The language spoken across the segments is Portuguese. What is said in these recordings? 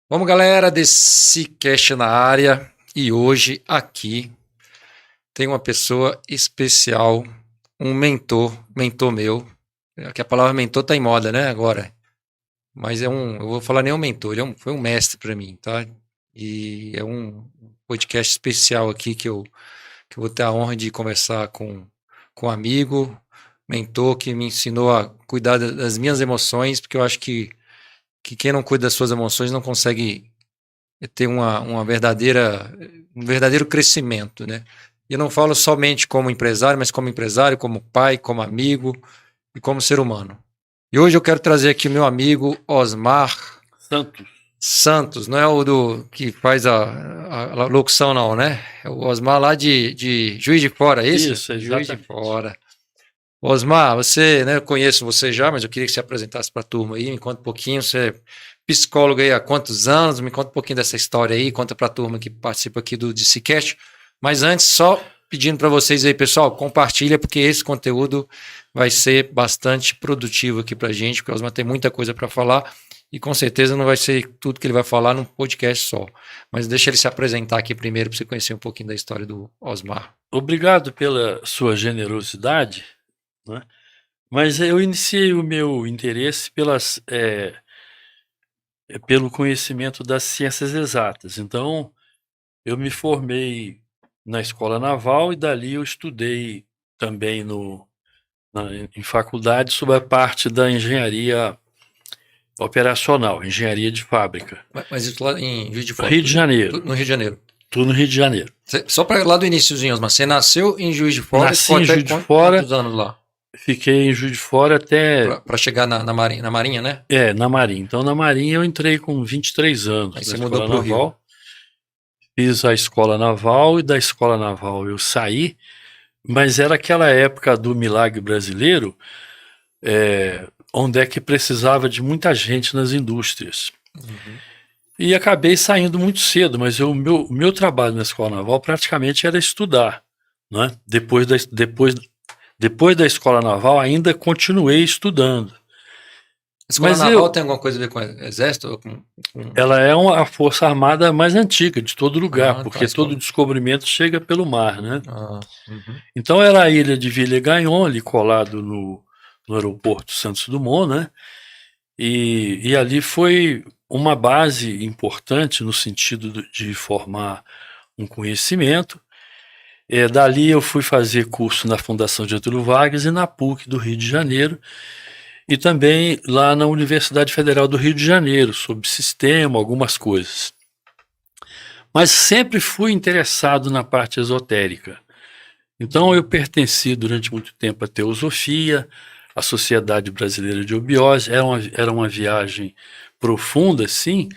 Vamos, galera, desse cast na área, e hoje aqui tem uma pessoa especial, um mentor meu, que a palavra mentor tá em moda, né, agora, mas eu vou falar nem um mentor, foi um mestre para mim, tá? E é um podcast especial aqui que eu vou ter a honra de conversar com um amigo, mentor que me ensinou a cuidar das minhas emoções, porque eu acho que quem não cuida das suas emoções não consegue ter um verdadeiro crescimento, né? E eu não falo somente como empresário, mas como empresário, como pai, como amigo e como ser humano. E hoje eu quero trazer aqui o meu amigo Osmar Santos, não é o que faz a locução não, né? É o Osmar lá de Juiz de Fora, é isso? Isso, exatamente. Juiz de Fora. Osmar, você, né, eu conheço você já, mas eu queria que você apresentasse para a turma aí, me conta um pouquinho, você é psicólogo aí há quantos anos, me conta um pouquinho dessa história aí, conta para a turma que participa aqui do Dicecast, mas antes, só pedindo para vocês aí, pessoal, compartilha, porque esse conteúdo vai ser bastante produtivo aqui para a gente, porque o Osmar tem muita coisa para falar, e com certeza não vai ser tudo que ele vai falar num podcast só, mas deixa ele se apresentar aqui primeiro, para você conhecer um pouquinho da história do Osmar. Obrigado pela sua generosidade, né? Mas eu iniciei o meu interesse pelo conhecimento das ciências exatas. Então, eu me formei na Escola Naval e dali eu estudei também em faculdade sobre a parte da engenharia operacional, engenharia de fábrica. Mas isso lá em Juiz de Fora? Rio de Janeiro. No Rio de Janeiro. Tudo no Rio de Janeiro. Só para lá do iniciozinho, Osmar, você nasceu em Juiz de Fora? Nasci em Juiz de Fora. Quantos anos lá? Fiquei em Juiz de Fora até... Para chegar na Marinha, né? Na Marinha. Então, na Marinha eu entrei com 23 anos. Aí você mudou para o Rio. Fiz a Escola Naval e da Escola Naval eu saí, mas era aquela época do milagre brasileiro, onde é que precisava de muita gente nas indústrias. Uhum. E acabei saindo muito cedo, mas o meu trabalho na Escola Naval praticamente era estudar, né? Depois da Escola Naval ainda continuei estudando. A Escola Naval tem alguma coisa a ver com o Exército? Ela é a força armada mais antiga de todo lugar, porque todo descobrimento chega pelo mar, né? Uhum. Então era a ilha de Ville-Gaillon, ali colado no aeroporto Santos Dumont, né? E ali foi uma base importante no sentido de formar um conhecimento. Dali eu fui fazer curso na Fundação Getúlio Vargas e na PUC do Rio de Janeiro, e também lá na Universidade Federal do Rio de Janeiro, sobre sistema, algumas coisas. Mas sempre fui interessado na parte esotérica. Então eu pertenci durante muito tempo à Teosofia, à Sociedade Brasileira de Obiose. Era uma viagem profunda, sim,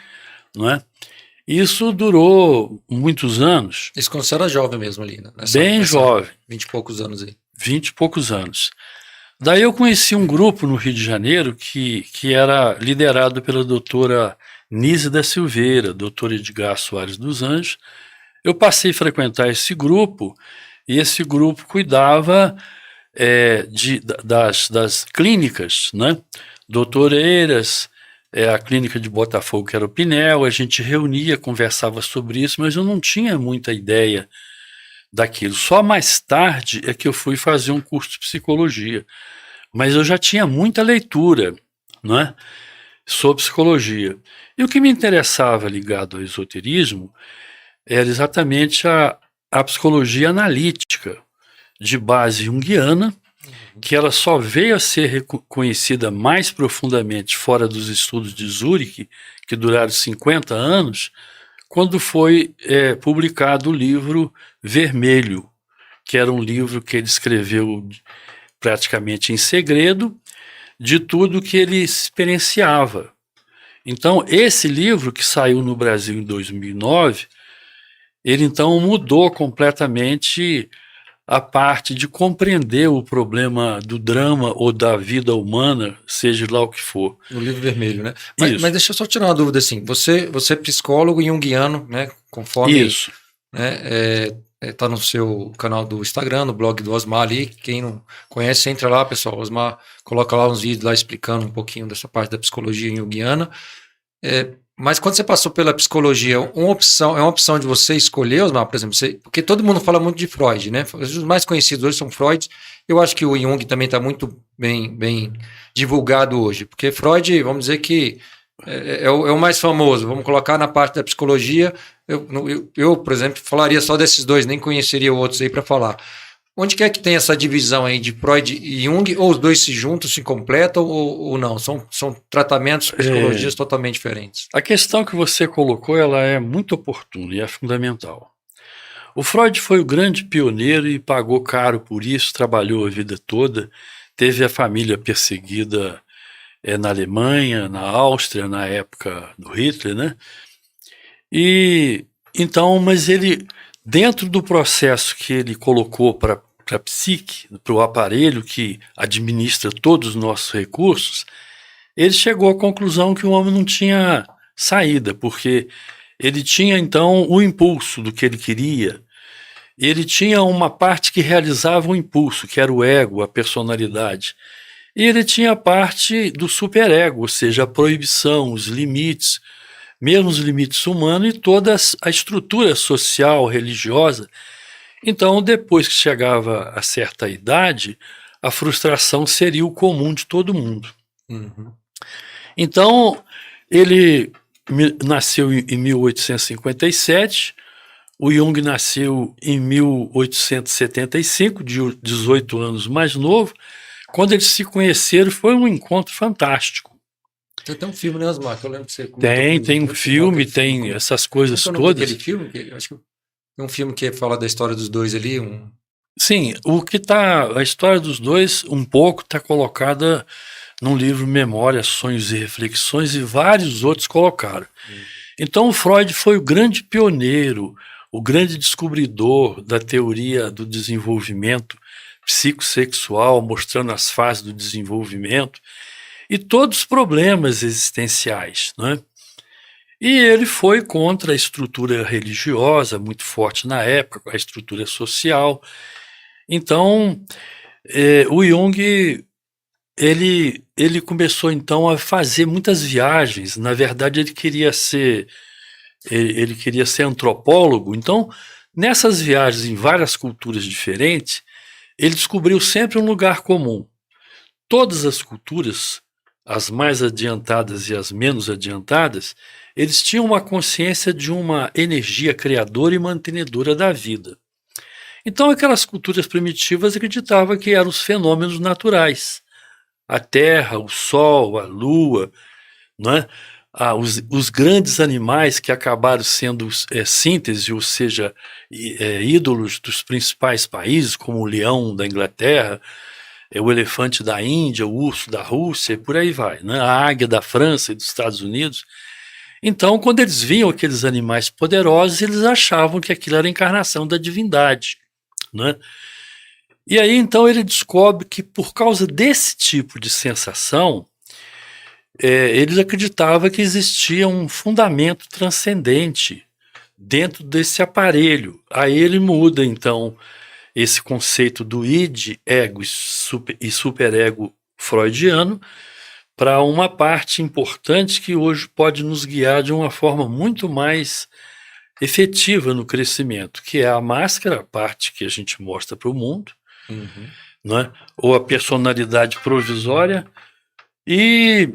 não é? Isso durou muitos anos. Isso quando você era jovem mesmo ali, né? Bem jovem. 20 e poucos anos aí. 20 e poucos anos. Daí eu conheci um grupo no Rio de Janeiro que era liderado pela doutora Nise da Silveira, doutora Edgar Soares dos Anjos. Eu passei a frequentar esse grupo, e esse grupo cuidava das clínicas, né? Doutoreiras, a clínica de Botafogo, que era o Pinel, a gente reunia, conversava sobre isso, mas eu não tinha muita ideia daquilo. Só mais tarde é que eu fui fazer um curso de psicologia, mas eu já tinha muita leitura, não é? Sobre psicologia. E o que me interessava ligado ao esoterismo era exatamente a psicologia analítica, de base junguiana, que ela só veio a ser reconhecida mais profundamente fora dos estudos de Zurich, que duraram 50 anos, quando foi publicado o livro Vermelho, que era um livro que ele escreveu praticamente em segredo de tudo que ele experienciava. Então, esse livro, que saiu no Brasil em 2009, ele então mudou completamente a parte de compreender o problema do drama ou da vida humana, seja lá o que for. No livro vermelho, né? Mas deixa eu só tirar uma dúvida assim. Você é psicólogo junguiano, né? Conforme isso. Né, tá no seu canal do Instagram, no blog do Osmar ali. Quem não conhece, entra lá, pessoal. O Osmar coloca lá uns vídeos lá explicando um pouquinho dessa parte da psicologia junguiana. Mas quando você passou pela psicologia, é uma opção de você escolher, Osmar, por exemplo, porque todo mundo fala muito de Freud, né? Os mais conhecidos hoje são Freud. Eu acho que o Jung também está muito bem divulgado hoje, porque Freud, vamos dizer que é o mais famoso. Vamos colocar na parte da psicologia. Eu, por exemplo, falaria só desses dois, nem conheceria outros aí para falar. Onde quer que tem essa divisão aí de Freud e Jung, ou os dois se juntam, se completam, ou não? São tratamentos, psicologias totalmente diferentes. A questão que você colocou, ela é muito oportuna e é fundamental. O Freud foi o grande pioneiro e pagou caro por isso, trabalhou a vida toda, teve a família perseguida na Alemanha, na Áustria, na época do Hitler, né? E então, mas ele, dentro do processo que ele colocou para a psique, para o aparelho que administra todos os nossos recursos, ele chegou à conclusão que o homem não tinha saída, porque ele tinha então o impulso do que ele queria, ele tinha uma parte que realizava o impulso, que era o ego, a personalidade, e ele tinha a parte do superego, ou seja, a proibição, os limites, mesmo os limites humanos e toda a estrutura social, religiosa. Então, depois que chegava a certa idade, a frustração seria o comum de todo mundo. Uhum. Então, ele nasceu em 1857, o Jung nasceu em 1875, de 18 anos mais novo. Quando eles se conheceram, foi um encontro fantástico. Tem um filme, né, Osmar? Que eu lembro que você tem um filme, tem essas coisas todas. Aquele filme, acho que tem um filme que fala da história dos dois ali. Sim, a história dos dois, um pouco, está colocada num livro Memórias, Sonhos e Reflexões, e vários outros colocaram. Então, o Freud foi o grande pioneiro, o grande descobridor da teoria do desenvolvimento psicossexual, mostrando as fases do desenvolvimento e todos os problemas existenciais, né? E ele foi contra a estrutura religiosa, muito forte na época, a estrutura social. Então, o Jung, ele começou então a fazer muitas viagens. Na verdade, ele queria ser antropólogo. Então, nessas viagens em várias culturas diferentes, ele descobriu sempre um lugar comum. Todas as culturas, as mais adiantadas e as menos adiantadas, eles tinham uma consciência de uma energia criadora e mantenedora da vida. Então, aquelas culturas primitivas acreditavam que eram os fenômenos naturais. A terra, o sol, a lua, né? Os grandes animais que acabaram sendo síntese, ou seja, ídolos dos principais países, como o leão da Inglaterra, o elefante da Índia, o urso da Rússia, e por aí vai, né? A águia da França e dos Estados Unidos. Então, quando eles viam aqueles animais poderosos, eles achavam que aquilo era a encarnação da divindade, né? E aí, então, ele descobre que, por causa desse tipo de sensação, eles acreditavam que existia um fundamento transcendente dentro desse aparelho. Aí ele muda, então, esse conceito do id, ego e superego freudiano para uma parte importante que hoje pode nos guiar de uma forma muito mais efetiva no crescimento, que é a máscara, a parte que a gente mostra para o mundo, né? Ou a personalidade provisória, e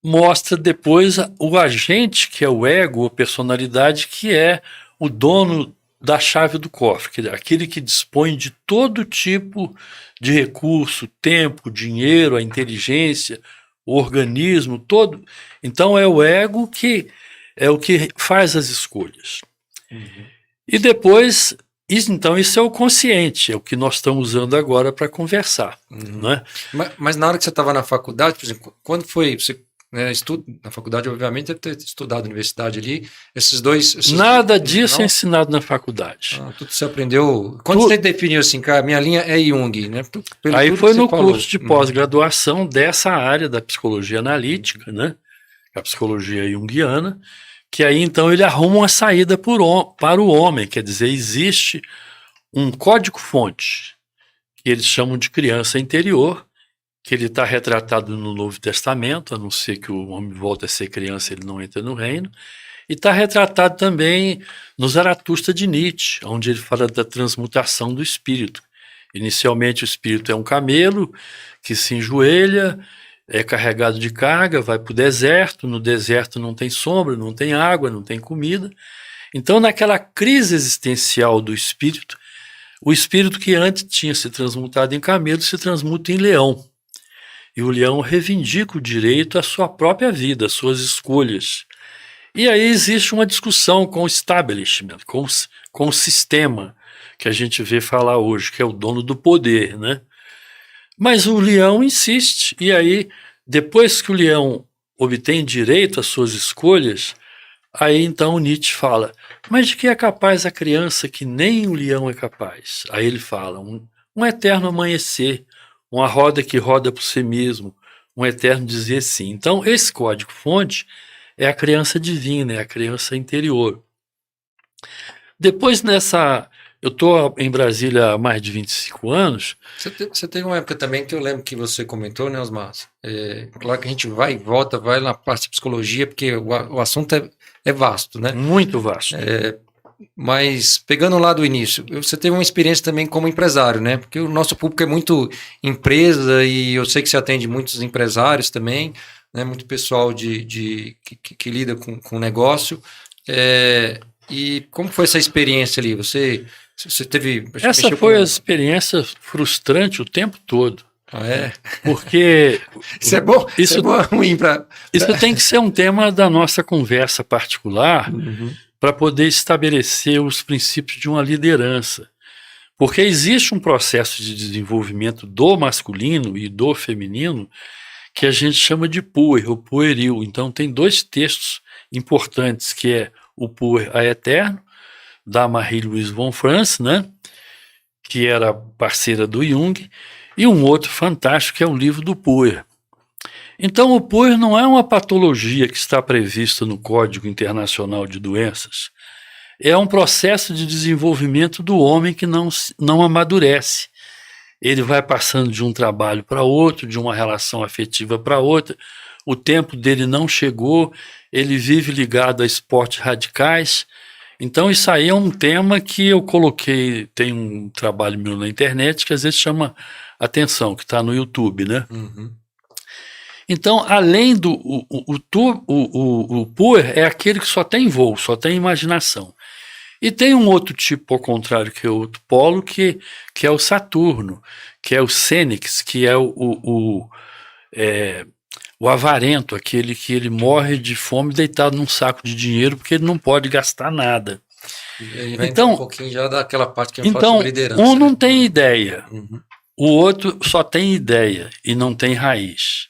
mostra depois o agente, que é o ego, a personalidade, que é o dono da chave do cofre, aquele que dispõe de todo tipo de recurso, tempo, dinheiro, a inteligência, o organismo, todo. Então é o ego que é o que faz as escolhas. E depois, então isso é o consciente, é o que nós estamos usando agora para conversar. Né? Mas na hora que você estava na faculdade, por exemplo, quando foi você na faculdade, obviamente, deve ter estudado na universidade ali, Nada disso é ensinado na faculdade. Tudo você aprendeu. Quando você definiu assim, cara, minha linha é Jung, né? Aí foi no curso de pós-graduação dessa área da psicologia analítica, né? A psicologia junguiana, que aí então ele arruma uma saída para o homem, quer dizer, existe um código-fonte, que eles chamam de criança interior, que ele está retratado no Novo Testamento, a não ser que o homem volte a ser criança, ele não entra no reino, e está retratado também no Zaratustra de Nietzsche, onde ele fala da transmutação do espírito. Inicialmente o espírito é um camelo que se enjoelha, é carregado de carga, vai para o deserto, no deserto não tem sombra, não tem água, não tem comida. Então, naquela crise existencial do espírito, o espírito que antes tinha se transmutado em camelo se transmuta em leão. E o leão reivindica o direito à sua própria vida, às suas escolhas. E aí existe uma discussão com o establishment, com o sistema que a gente vê falar hoje, que é o dono do poder, né? Mas o leão insiste, e aí, depois que o leão obtém direito às suas escolhas, aí então Nietzsche fala, mas de que é capaz a criança que nem o leão é capaz? Aí ele fala, um eterno amanhecer, uma roda que roda por si mesmo, um eterno dizer sim. Então, esse código-fonte é a criança divina, é a criança interior. Depois eu estou em Brasília há mais de 25 anos. Você teve uma época também que eu lembro que você comentou, né, Osmar? Claro que a gente vai e volta, vai na parte de psicologia, porque o assunto é vasto, né? Muito vasto. Mas pegando lá do início, você teve uma experiência também como empresário, né? Porque o nosso público é muito empresa e eu sei que você atende muitos empresários também, né? Muito pessoal que lida com negócio. E como foi essa experiência ali? Você teve... Essa foi a experiência frustrante o tempo todo. Ah, é? Porque... Isso é bom? Isso é bom ou ruim para... Isso tem que ser um tema da nossa conversa particular, para poder estabelecer os princípios de uma liderança. Porque existe um processo de desenvolvimento do masculino e do feminino que a gente chama de puer, ou pueril. Então tem dois textos importantes, que é o Puer a Eterno, da Marie-Louise von Franz, né, que era parceira do Jung, e um outro fantástico que é o livro do Puer. Então, o PUER não é uma patologia que está prevista no Código Internacional de Doenças. É um processo de desenvolvimento do homem que não amadurece. Ele vai passando de um trabalho para outro, de uma relação afetiva para outra. O tempo dele não chegou, ele vive ligado a esportes radicais. Então, isso aí é um tema que eu coloquei, tem um trabalho meu na internet que às vezes chama atenção, que está no YouTube, né? Então, além do... O PUER é aquele que só tem voo, só tem imaginação. E tem um outro tipo, ao contrário, que é outro polo, que é o Saturno, que é o Cênix, que é o avarento, aquele que ele morre de fome deitado num saco de dinheiro porque ele não pode gastar nada. Então, um pouquinho já daquela parte que fala sobre liderança. Um não tem ideia, o outro só tem ideia e não tem raiz.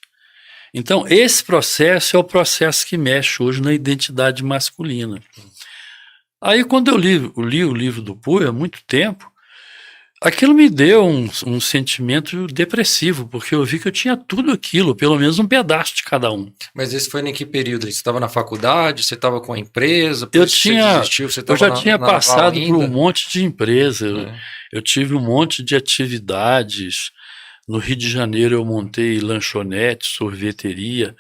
Então, esse processo é o processo que mexe hoje na identidade masculina. Aí, quando eu li o livro do Puer há muito tempo, aquilo me deu um sentimento depressivo, porque eu vi que eu tinha tudo aquilo, pelo menos um pedaço de cada um. Mas esse foi em que período? Você estava na faculdade? Você estava com a empresa? Eu já tinha passado por um monte de empresa. Eu tive um monte de atividades. No Rio de Janeiro eu montei lanchonete, sorveteria.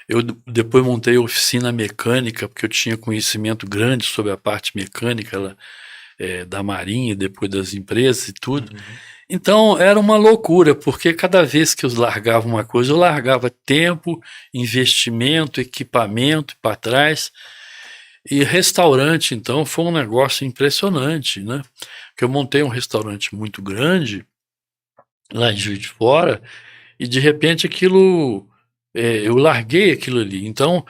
Eu depois montei oficina mecânica, porque eu tinha conhecimento grande sobre a parte mecânica da Marinha, depois das empresas e tudo. Então era uma loucura, porque cada vez que eu largava uma coisa, eu largava tempo, investimento, equipamento para trás. E restaurante, então, foi um negócio impressionante, né? Porque eu montei um restaurante muito grande, lá em Juiz de Fora, e de repente eu larguei aquilo ali. Então,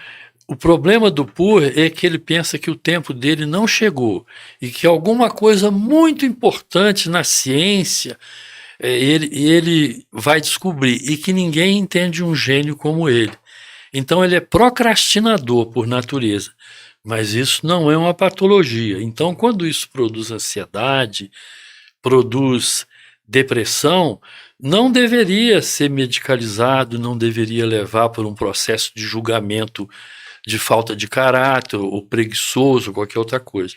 o problema do Puer é que ele pensa que o tempo dele não chegou e que alguma coisa muito importante na ciência ele vai descobrir e que ninguém entende um gênio como ele. Então, ele é procrastinador por natureza, mas isso não é uma patologia. Então, quando isso produz ansiedade, produz depressão, não deveria ser medicalizado, não deveria levar por um processo de julgamento de falta de caráter, ou preguiçoso, ou qualquer outra coisa.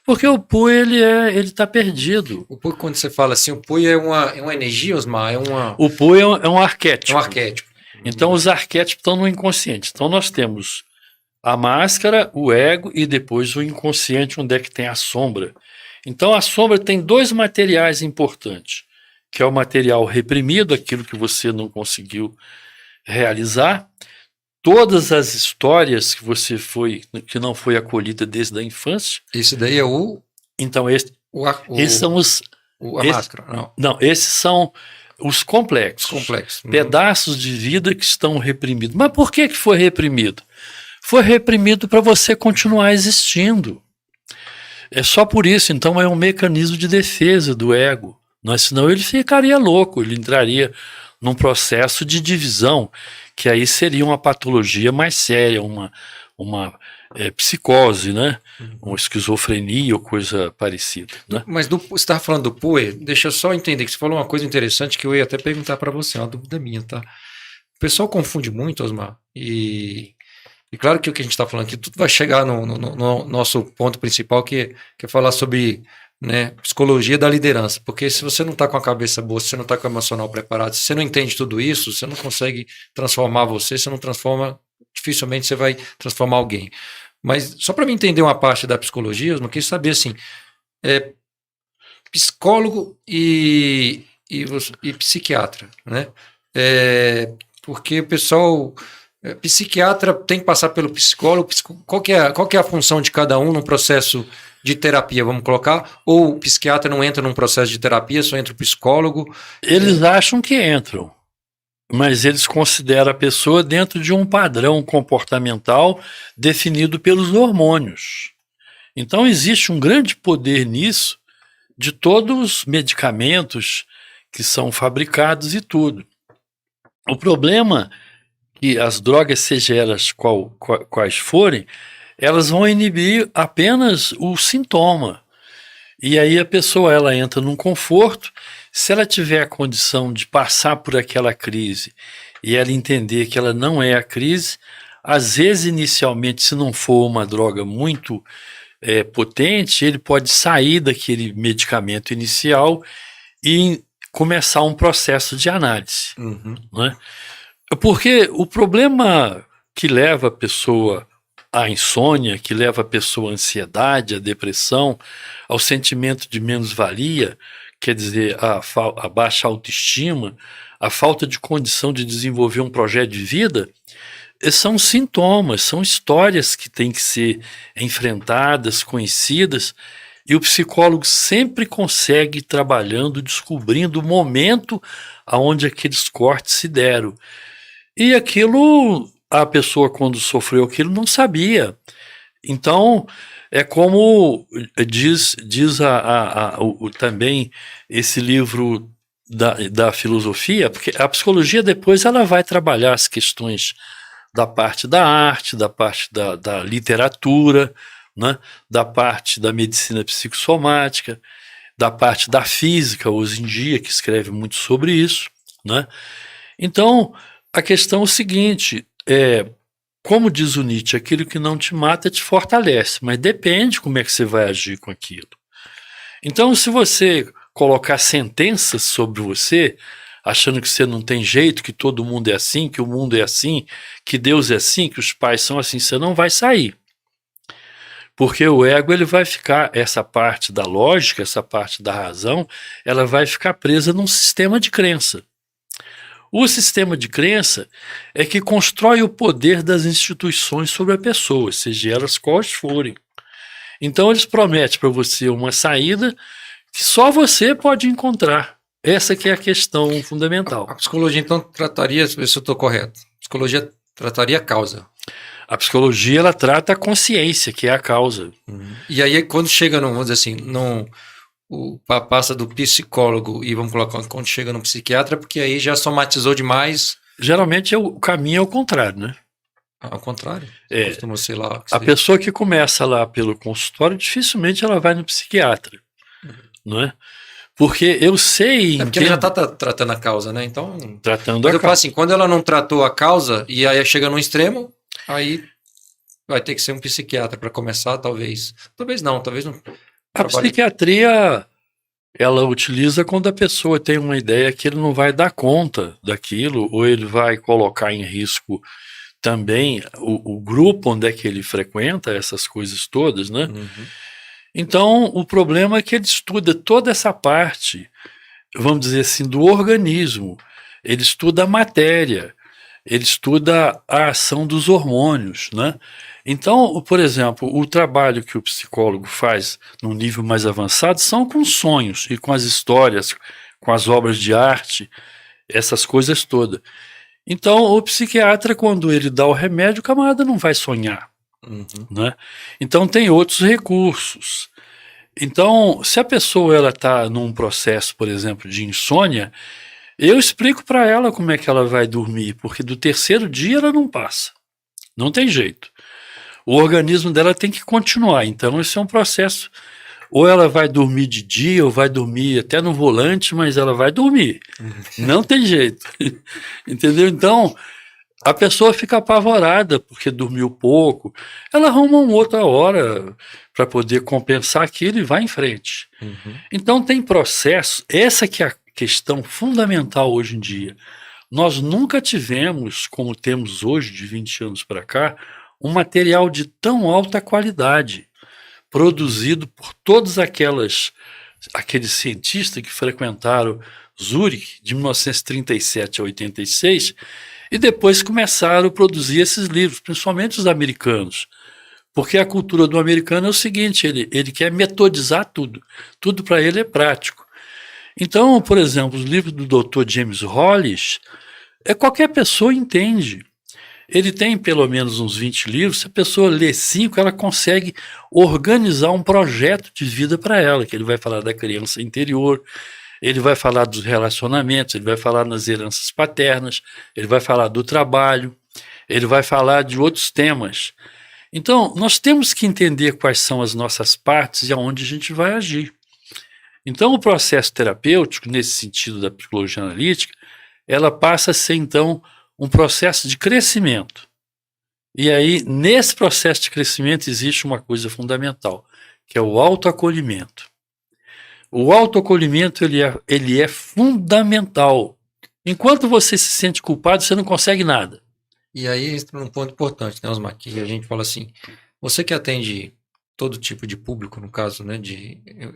Porque o Pui, ele está perdido. O Pui, quando você fala assim, o Pui é uma energia, Osmar? O Pui é um arquétipo. É um arquétipo. Então, os arquétipos estão no inconsciente. Então, nós temos a máscara, o ego e depois o inconsciente, onde é que tem a sombra. Então, a sombra tem dois materiais importantes, que é o material reprimido, aquilo que você não conseguiu realizar, todas as histórias que não foi acolhida desde a infância. Esse daí é o... Então, esses são os... A máscara, não, esses são os complexos. Complexos. Pedaços de vida que estão reprimidos. Mas por que foi reprimido? Foi reprimido para você continuar existindo. É só por isso, então é um mecanismo de defesa do ego. Senão ele ficaria louco, ele entraria num processo de divisão, que aí seria uma patologia mais séria, uma psicose, né? Uma esquizofrenia ou coisa parecida. Né? Mas você estava falando do Pui, deixa eu só entender que você falou uma coisa interessante que eu ia até perguntar para você, uma dúvida minha, tá? O pessoal confunde muito, Osmar, e claro que o que a gente está falando aqui, tudo vai chegar no nosso ponto principal, que é falar sobre, né, psicologia da liderança, porque se você não está com a cabeça boa, se você não está com o emocional preparado, se você não entende tudo isso, você não consegue transformar você não transforma, dificilmente você vai transformar alguém. Mas só para mim entender uma parte da psicologia, eu queria saber assim, psicólogo e psiquiatra, né? Porque o pessoal... Psiquiatra tem que passar pelo psicólogo. Qual que é a função de cada um no processo de terapia, vamos colocar? Ou o psiquiatra não entra num processo de terapia, só entra o psicólogo? Eles acham que entram, mas eles consideram a pessoa dentro de um padrão comportamental definido pelos hormônios. Então existe um grande poder nisso, de todos os medicamentos que são fabricados e tudo. O problema que as drogas, seja elas quais forem, elas vão inibir apenas o sintoma. E aí a pessoa ela entra num conforto. Se ela tiver a condição de passar por aquela crise e ela entender que ela não é a crise, às vezes inicialmente, se não for uma droga muito potente, ele pode sair daquele medicamento inicial e começar um processo de análise. Né? Porque o problema que leva a pessoa à insônia, que leva a pessoa à ansiedade, à depressão, ao sentimento de menos-valia, quer dizer, a baixa autoestima, a falta de condição de desenvolver um projeto de vida, são sintomas, são histórias que têm que ser enfrentadas, conhecidas, e o psicólogo sempre consegue ir trabalhando, descobrindo o momento onde aqueles cortes se deram. E aquilo, a pessoa quando sofreu aquilo não sabia. Então, é como diz também esse livro da filosofia, porque a psicologia depois ela vai trabalhar as questões da parte da arte, da parte da literatura, né, da parte da medicina psicossomática, da parte da física, hoje em dia, que escreve muito sobre isso. Né? Então, a questão é o seguinte, como diz o Nietzsche, aquilo que não te mata te fortalece, mas depende como é que você vai agir com aquilo. Então, se você colocar sentenças sobre você, achando que você não tem jeito, que todo mundo é assim, que o mundo é assim, que Deus é assim, que os pais são assim, você não vai sair. Porque o ego ele vai ficar, essa parte da lógica, essa parte da razão, ela vai ficar presa num sistema de crença. O sistema de crença é que constrói o poder das instituições sobre a pessoa, seja elas quais forem. Então eles prometem para você uma saída que só você pode encontrar. Essa que é a questão fundamental. A psicologia então trataria, se eu estou correto, a psicologia trataria a causa. A psicologia ela trata a consciência, que é a causa. E aí quando chega, vamos dizer assim, passa do psicólogo e vamos colocar quando chega no psiquiatra, porque aí já somatizou demais. Geralmente o caminho é o contrário, né? Ao contrário? Costuma ser lá. A pessoa que começa lá pelo consultório, dificilmente ela vai no psiquiatra, não é? Porque eu sei... porque ela já está tratando a causa, né? Então... Tratando a causa. Eu falo assim, quando ela não tratou a causa e aí chega no extremo, aí... vai ter que ser um psiquiatra para começar, talvez. Talvez não. A psiquiatria, ela utiliza quando a pessoa tem uma ideia que ele não vai dar conta daquilo, ou ele vai colocar em risco também o grupo onde é que ele frequenta, essas coisas todas, né? Uhum. Então, o problema é que ele estuda toda essa parte, vamos dizer assim, do organismo. Ele estuda a matéria, ele estuda a ação dos hormônios, né? Então, por exemplo, o trabalho que o psicólogo faz num nível mais avançado são com sonhos e com as histórias, com as obras de arte, essas coisas todas. Então, o psiquiatra, quando ele dá o remédio, o camarada não vai sonhar, né? Então, tem outros recursos. Então, se a pessoa ela está num processo, por exemplo, de insônia, eu explico para ela como é que ela vai dormir, porque do terceiro dia ela não passa. Não tem jeito. O organismo dela tem que continuar. Então, esse é um processo. Ou ela vai dormir de dia, ou vai dormir até no volante, mas ela vai dormir. Não tem jeito. Entendeu? Então, a pessoa fica apavorada porque dormiu pouco. Ela arruma uma outra hora para poder compensar aquilo e vai em frente. Então, tem processo. Essa que é a questão fundamental hoje em dia. Nós nunca tivemos, como temos hoje, de 20 anos para cá, um material de tão alta qualidade, produzido por todos aqueles cientistas que frequentaram Zurich de 1937 a 86 e depois começaram a produzir esses livros, principalmente os americanos. Porque a cultura do americano é o seguinte, ele quer metodizar tudo. Tudo para ele é prático. Então, por exemplo, os livros do Dr. James Hollis, qualquer pessoa entende. Ele tem pelo menos uns 20 livros, se a pessoa lê 5, ela consegue organizar um projeto de vida para ela, que ele vai falar da criança interior, ele vai falar dos relacionamentos, ele vai falar nas heranças paternas, ele vai falar do trabalho, ele vai falar de outros temas. Então, nós temos que entender quais são as nossas partes e aonde a gente vai agir. Então, o processo terapêutico, nesse sentido da psicologia analítica, ela passa a ser, então, um processo de crescimento. E aí, nesse processo de crescimento, existe uma coisa fundamental, que é o autoacolhimento. O autoacolhimento, ele é fundamental. Enquanto você se sente culpado, você não consegue nada. E aí entra um ponto importante, né, Osmar, que a gente fala assim, você que atende todo tipo de público, no caso, né,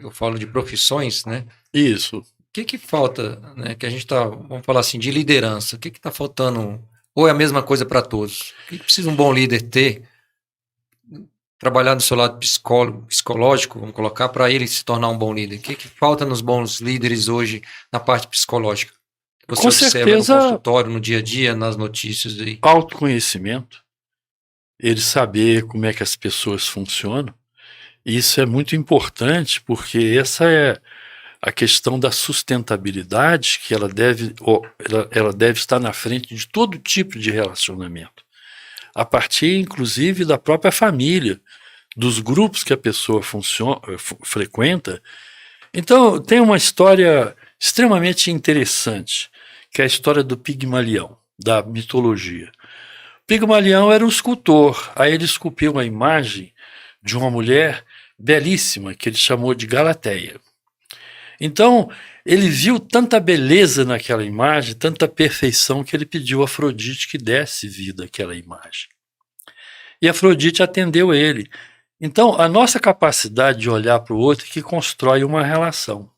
eu falo de profissões, né? Isso. O que falta, né, que a gente tá, vamos falar assim, de liderança, o que está faltando, ou é a mesma coisa para todos? O que precisa um bom líder ter, trabalhar do seu lado psicológico, vamos colocar, para ele se tornar um bom líder? O que falta nos bons líderes hoje na parte psicológica? Você com observa certeza, no consultório, no dia a dia, nas notícias aí. Autoconhecimento, ele saber como é que as pessoas funcionam, isso é muito importante, porque essa é a questão da sustentabilidade, que ela deve estar na frente de todo tipo de relacionamento, a partir, inclusive, da própria família, dos grupos que a pessoa frequenta. Então, tem uma história extremamente interessante, que é a história do Pigmalião, da mitologia. Pigmalião era um escultor, aí ele esculpiu uma imagem de uma mulher belíssima, que ele chamou de Galateia. Então, ele viu tanta beleza naquela imagem, tanta perfeição, que ele pediu a Afrodite que desse vida àquela imagem. E Afrodite atendeu ele. Então, a nossa capacidade de olhar para o outro é que constrói uma relação.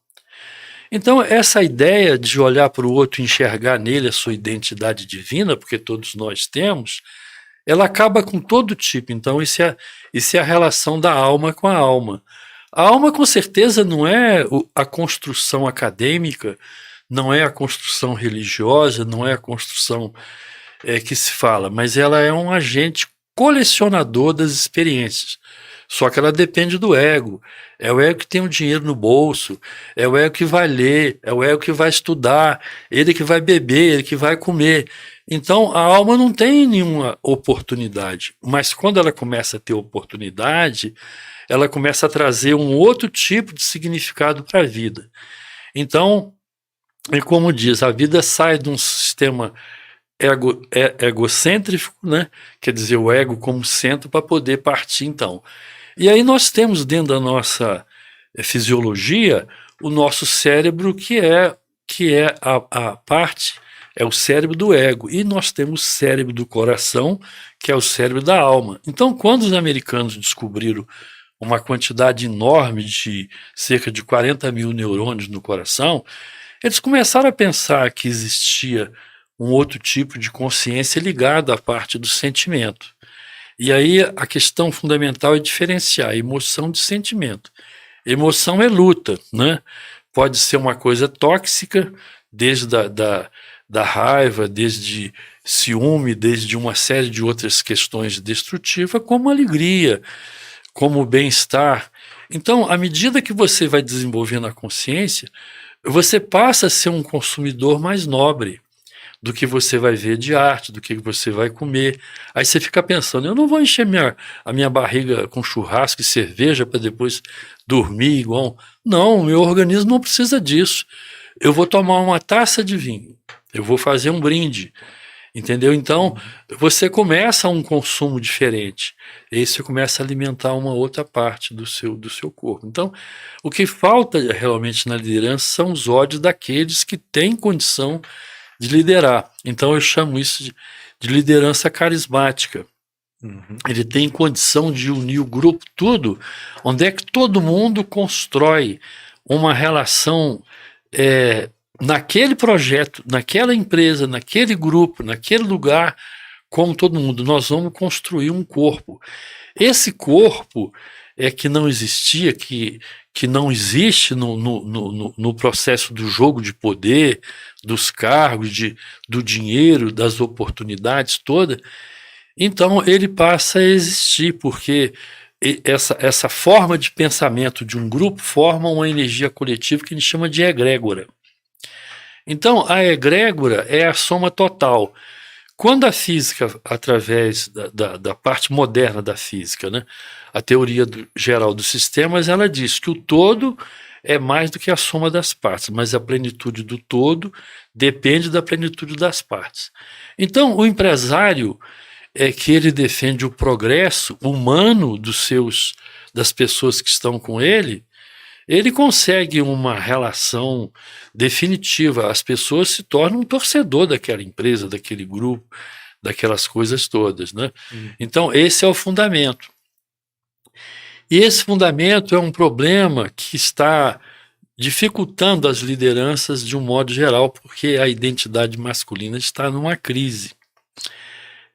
Então, essa ideia de olhar para o outro e enxergar nele a sua identidade divina, porque todos nós temos, ela acaba com todo tipo. Então, isso é a relação da alma com a alma. A alma, com certeza, não é a construção acadêmica, não é a construção religiosa, não é a construção que se fala, mas ela é um agente colecionador das experiências. Só que ela depende do ego. É o ego que tem o dinheiro no bolso, é o ego que vai ler, é o ego que vai estudar, ele que vai beber, ele que vai comer. Então, a alma não tem nenhuma oportunidade, mas quando ela começa a ter oportunidade, ela começa a trazer um outro tipo de significado para a vida. Então, como diz, a vida sai de um sistema egocêntrico, né? Quer dizer, o ego como centro para poder partir, então. E aí nós temos dentro da nossa fisiologia o nosso cérebro, que é a parte, é o cérebro do ego. E nós temos o cérebro do coração, que é o cérebro da alma. Então, quando os americanos descobriram uma quantidade enorme de cerca de 40 mil neurônios no coração, eles começaram a pensar que existia um outro tipo de consciência ligado à parte do sentimento. E aí a questão fundamental é diferenciar emoção de sentimento. Emoção é luta, né? Pode ser uma coisa tóxica, desde da raiva, desde ciúme, desde uma série de outras questões destrutivas, como alegria, como bem-estar. Então, à medida que você vai desenvolvendo a consciência, você passa a ser um consumidor mais nobre do que você vai ver de arte, do que você vai comer. Aí você fica pensando, eu não vou encher a minha barriga com churrasco e cerveja para depois dormir igual. Não, o meu organismo não precisa disso. Eu vou tomar uma taça de vinho, eu vou fazer um brinde, entendeu? Então, você começa um consumo diferente, e aí você começa a alimentar uma outra parte do seu corpo. Então, o que falta realmente na liderança são os ódios daqueles que têm condição de liderar. Então eu chamo isso de liderança carismática. Ele tem condição de unir o grupo tudo, onde é que todo mundo constrói uma relação naquele projeto, naquela empresa, naquele grupo, naquele lugar, como todo mundo. Nós vamos construir um corpo. Esse corpo que não existia, que não existe no processo do jogo de poder, dos cargos, do dinheiro, das oportunidades todas. Então ele passa a existir, porque essa forma de pensamento de um grupo forma uma energia coletiva que a gente chama de egrégora. Então a egrégora é a soma total. Quando a física, através da parte moderna da física, né, a teoria geral dos sistemas, ela diz que o todo é mais do que a soma das partes, mas a plenitude do todo depende da plenitude das partes. Então, o empresário que ele defende o progresso humano das pessoas que estão com ele consegue uma relação definitiva. As pessoas se tornam um torcedor daquela empresa, daquele grupo, daquelas coisas todas, né? Então, esse é o fundamento. E esse fundamento é um problema que está dificultando as lideranças de um modo geral, porque a identidade masculina está numa crise.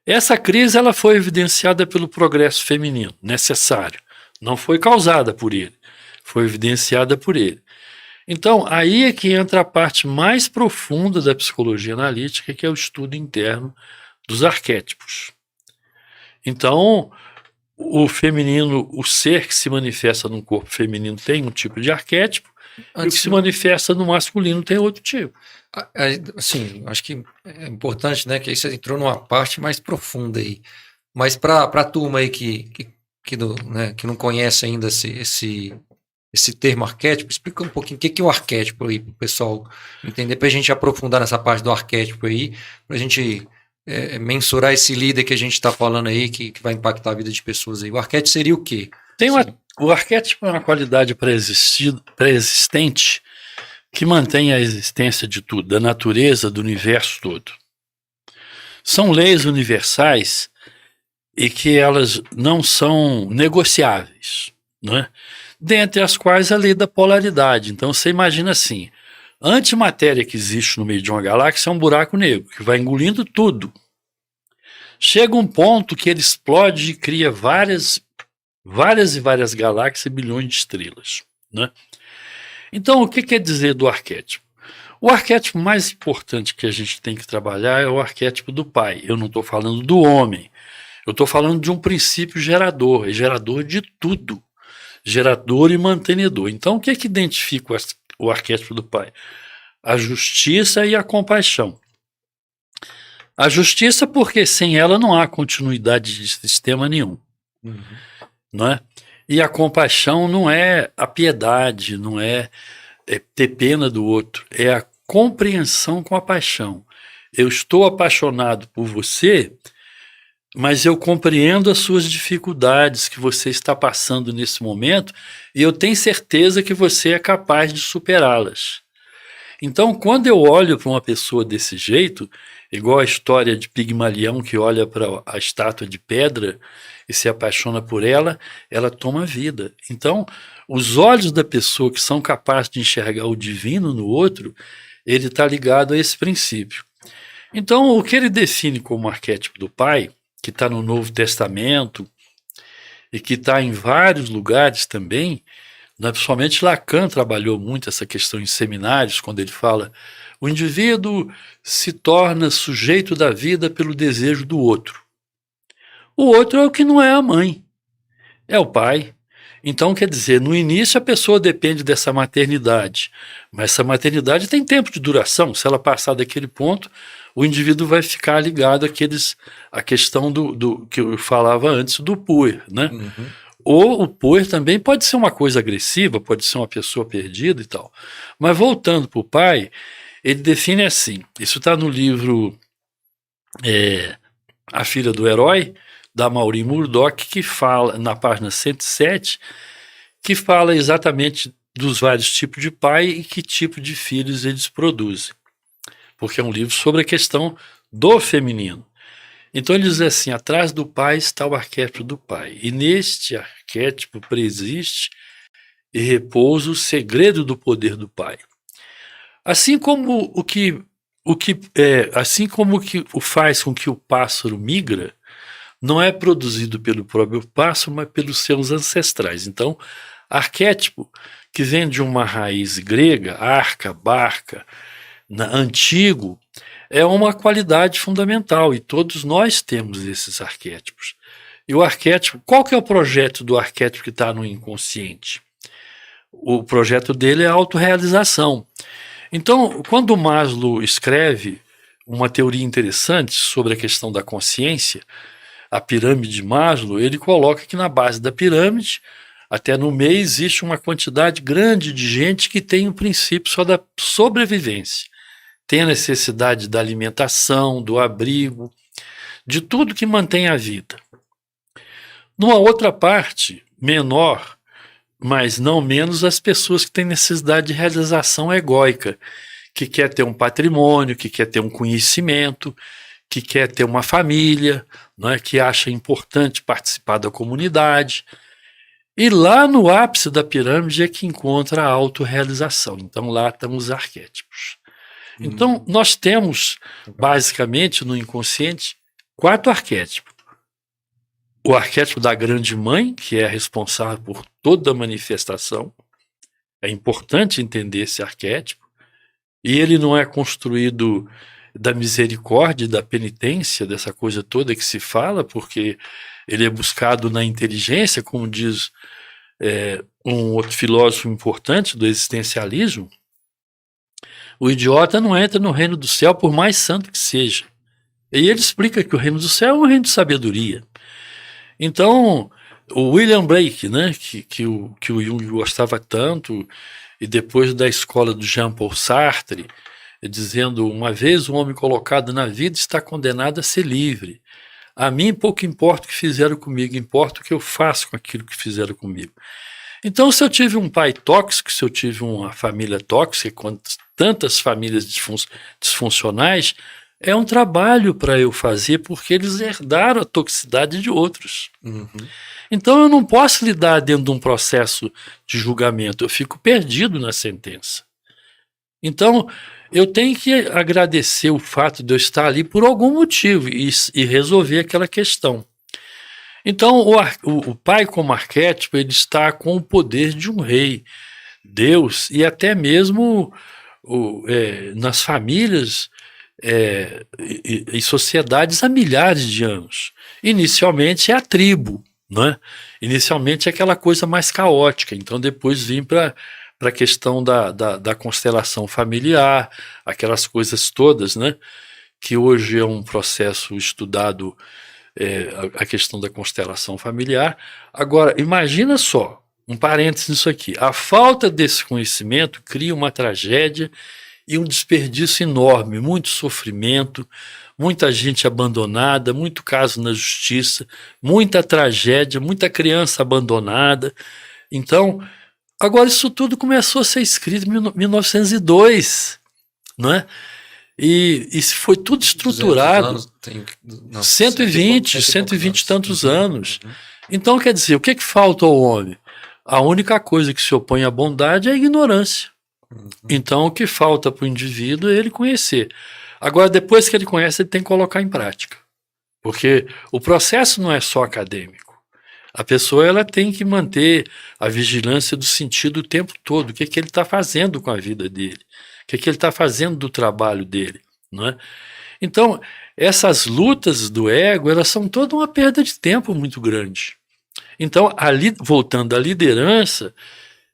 Essa crise ela foi evidenciada pelo progresso feminino, necessário. Não foi causada por ele, foi evidenciada por ele. Então, aí é que entra a parte mais profunda da psicologia analítica, que é o estudo interno dos arquétipos. Então, o feminino, o ser que se manifesta no corpo feminino tem um tipo de arquétipo, e o que se manifesta no masculino tem outro tipo. Assim, acho que é importante, né, que aí você entrou numa parte mais profunda aí. Mas para a turma aí que não conhece ainda esse termo arquétipo, explica um pouquinho o que é o arquétipo aí para o pessoal entender, para a gente aprofundar nessa parte do arquétipo aí, para a gente mensurar esse líder que a gente está falando aí, que vai impactar a vida de pessoas aí. O arquétipo seria o quê? O arquétipo é uma qualidade pré-existente que mantém a existência de tudo, da natureza, do universo todo. São leis universais e que elas não são negociáveis, não é? Dentre as quais a lei da polaridade. Então você imagina assim, a antimatéria que existe no meio de uma galáxia é um buraco negro, que vai engolindo tudo. Chega um ponto que ele explode e cria várias e várias galáxias e bilhões de estrelas, né? Então, o que quer dizer do arquétipo? O arquétipo mais importante que a gente tem que trabalhar é o arquétipo do pai. Eu não estou falando do homem. Eu estou falando de um princípio gerador. É gerador de tudo. Gerador e mantenedor. Então, o que identifica o arquétipo do pai? A justiça e a compaixão. A justiça, porque sem ela não há continuidade de sistema nenhum. Não é? E a compaixão não é a piedade, não é ter pena do outro, é a compreensão com a paixão. eu estou apaixonado por você, mas eu compreendo as suas dificuldades que você está passando nesse momento e eu tenho certeza que você é capaz de superá-las. Então, quando eu olho para uma pessoa desse jeito, igual a história de Pigmalião que olha para a estátua de pedra e se apaixona por ela, ela toma vida. Então, os olhos da pessoa que são capazes de enxergar o divino no outro, ele está ligado a esse princípio. Então, o que ele define como arquétipo do pai, que está no Novo Testamento e que está em vários lugares também, principalmente Lacan trabalhou muito essa questão em seminários, quando ele fala o indivíduo se torna sujeito da vida pelo desejo do outro. O outro é o que não é a mãe, é o pai. Então, quer dizer, no início a pessoa depende dessa maternidade, mas essa maternidade tem tempo de duração. Se ela passar daquele ponto, o indivíduo vai ficar ligado à questão do que eu falava antes, do puer, né? Uhum. Ou o puer também pode ser uma coisa agressiva, pode ser uma pessoa perdida e tal. Mas voltando para o pai, ele define assim, isso está no livro A Filha do Herói, da Maureen Murdoch, que fala, na página 107, que fala exatamente dos vários tipos de pai e que tipo de filhos eles produzem. Porque é um livro sobre a questão do feminino. Então ele diz assim, atrás do pai está o arquétipo do pai. E neste arquétipo preexiste e repousa o segredo do poder do pai. Assim como o que faz com que o pássaro migra, não é produzido pelo próprio pássaro, mas pelos seus ancestrais. Então, arquétipo, que vem de uma raiz grega, arca, barca, antigo, é uma qualidade fundamental, e todos nós temos esses arquétipos. E o arquétipo, qual que é o projeto do arquétipo que está no inconsciente? O projeto dele é a autorrealização. Então, quando Maslow escreve uma teoria interessante sobre a questão da consciência, a pirâmide de Maslow, ele coloca que na base da pirâmide, até no meio, existe uma quantidade grande de gente que tem o princípio só da sobrevivência. Tem a necessidade da alimentação, do abrigo, de tudo que mantém a vida. Numa outra parte, menor, mas não menos, as pessoas que têm necessidade de realização egóica, que quer ter um patrimônio, que quer ter um conhecimento, que quer ter uma família, não é? Que acha importante participar da comunidade. E lá no ápice da pirâmide é que encontra a autorrealização. Então lá estão os arquétipos. Então nós temos, basicamente, no inconsciente, 4 arquétipos. O arquétipo da grande mãe, que é responsável por toda a manifestação. É importante entender esse arquétipo. E ele não é construído da misericórdia, da penitência, dessa coisa toda que se fala, porque ele é buscado na inteligência, como diz um outro filósofo importante do existencialismo. O idiota não entra no reino do céu, por mais santo que seja. E ele explica que o reino do céu é um reino de sabedoria. Então, o William Blake, né, que o Jung gostava tanto, e depois da escola do Jean-Paul Sartre, dizendo, uma vez o homem colocado na vida está condenado a ser livre. A mim pouco importa o que fizeram comigo, importa o que eu faço com aquilo que fizeram comigo. Então, se eu tive um pai tóxico, se eu tive uma família tóxica, com tantas famílias disfuncionais, é um trabalho para eu fazer, porque eles herdaram a toxicidade de outros. Uhum. Então eu não posso lidar dentro de um processo de julgamento, eu fico perdido na sentença. Então eu tenho que agradecer o fato de eu estar ali por algum motivo e resolver aquela questão. Então o pai como arquétipo, ele está com o poder de um rei, Deus, e até mesmo nas famílias e sociedades há milhares de anos. Inicialmente é a tribo, né? Inicialmente é aquela coisa mais caótica, então depois vim para a questão da constelação familiar, aquelas coisas todas, né? Que hoje é um processo estudado, a questão da constelação familiar. Agora, imagina só, um parênteses nisso aqui, a falta desse conhecimento cria uma tragédia e um desperdício enorme, muito sofrimento, muita gente abandonada, muito caso na justiça, muita tragédia, muita criança abandonada. Então, agora isso tudo começou a ser escrito em 1902, não é? E foi tudo estruturado. Anos, tem, não, 120 e tantos anos. Então, quer dizer, o que falta ao homem? A única coisa que se opõe à bondade é a ignorância. Então, o que falta para o indivíduo é ele conhecer. Agora, depois que ele conhece, ele tem que colocar em prática. Porque o processo não é só acadêmico. A pessoa ela tem que manter a vigilância do sentido o tempo todo. O que ele está fazendo com a vida dele? O que ele está fazendo do trabalho dele? Não é? Então, essas lutas do ego, elas são toda uma perda de tempo muito grande. Então, voltando à liderança,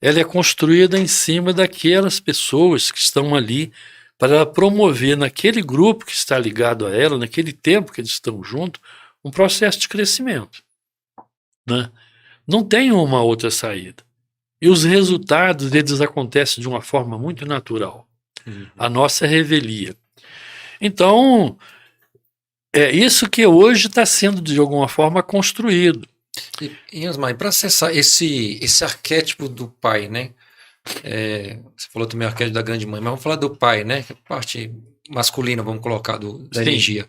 ela é construída em cima daquelas pessoas que estão ali para promover naquele grupo que está ligado a ela, naquele tempo que eles estão juntos, um processo de crescimento. Né? Não tem uma outra saída. E os resultados deles acontecem de uma forma muito natural. A nossa revelia. Então, é isso que hoje está sendo, de alguma forma, construído. E Osmar, para acessar esse arquétipo do pai, né? Você falou também o arquétipo da grande mãe, mas vamos falar do pai, né? A parte masculina, vamos colocar, da energia.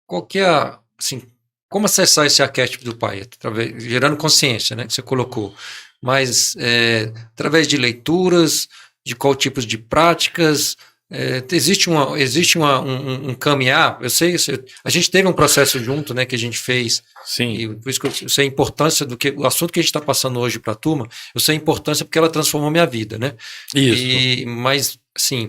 Qual que é assim, como acessar esse arquétipo do pai? Gerando consciência, né? Que você colocou. Mas através de leituras, de qual tipo de práticas, existe um caminhar. Eu sei, a gente teve um processo junto, né, que a gente fez. Sim. E por isso que eu sei a importância o assunto que a gente está passando hoje para a turma. Eu sei a importância porque ela transformou minha vida, né? Isso. Mas assim,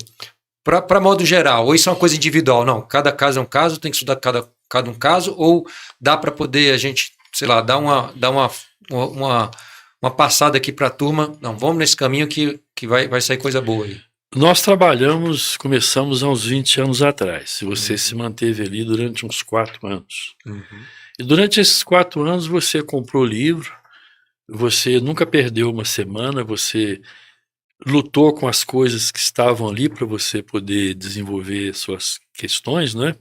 para modo geral, ou isso é uma coisa individual? Não, cada caso é um caso, tem que estudar cada um caso, ou dá para poder a gente, sei lá, dar uma passada aqui para a turma. Não, vamos nesse caminho que vai sair coisa boa aí. Nós começamos há uns 20 anos atrás. Se você se manteve ali durante uns 4 anos. E durante esses 4 anos você comprou livro, você nunca perdeu uma semana, você lutou com as coisas que estavam ali para você poder desenvolver suas questões, né?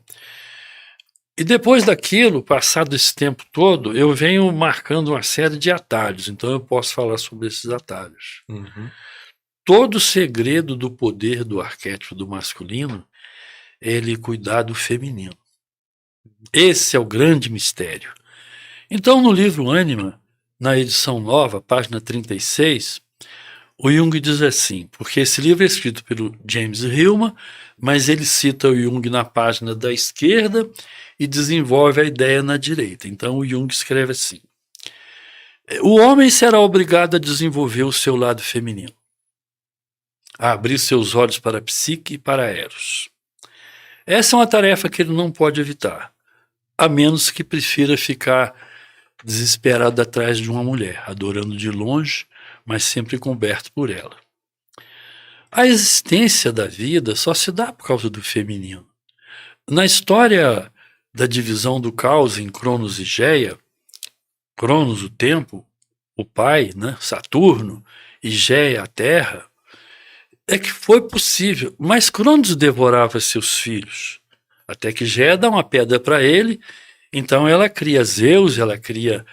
E depois daquilo, passado esse tempo todo, eu venho marcando uma série de atalhos, então eu posso falar sobre esses atalhos. Todo o segredo do poder do arquétipo do masculino é ele cuidar do feminino. Esse é o grande mistério. Então, no livro Ânima, na edição nova, página 36, o Jung diz assim, porque esse livro é escrito pelo James Hillman, mas ele cita o Jung na página da esquerda e desenvolve a ideia na direita. Então, o Jung escreve assim: o homem será obrigado a desenvolver o seu lado feminino, a abrir seus olhos para a psique e para Eros. Essa é uma tarefa que ele não pode evitar, a menos que prefira ficar desesperado atrás de uma mulher, adorando de longe, mas sempre coberto por ela. A existência da vida só se dá por causa do feminino. Na história da divisão do caos em Cronos e Geia, Cronos, o tempo, o pai, né, Saturno, e Geia, a terra, é que foi possível, mas Cronos devorava seus filhos, até que Geia dá uma pedra para ele, então ela cria Zeus, ela cria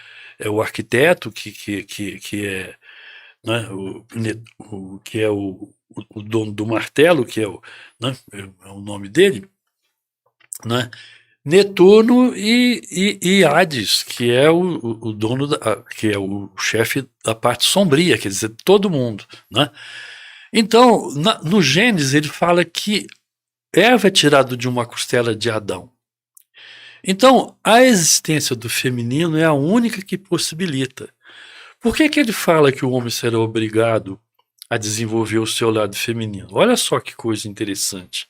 o arquiteto, que é, né, que é o dono do martelo, que é o nome dele, né? Netuno e Hades, que é o dono, que é o chefe da parte sombria, quer dizer, todo mundo, né? Então, no Gênesis, ele fala que Eva é tirada de uma costela de Adão. Então, a existência do feminino é a única que possibilita. Por que ele fala que o homem será obrigado a desenvolver o seu lado feminino? Olha só que coisa interessante.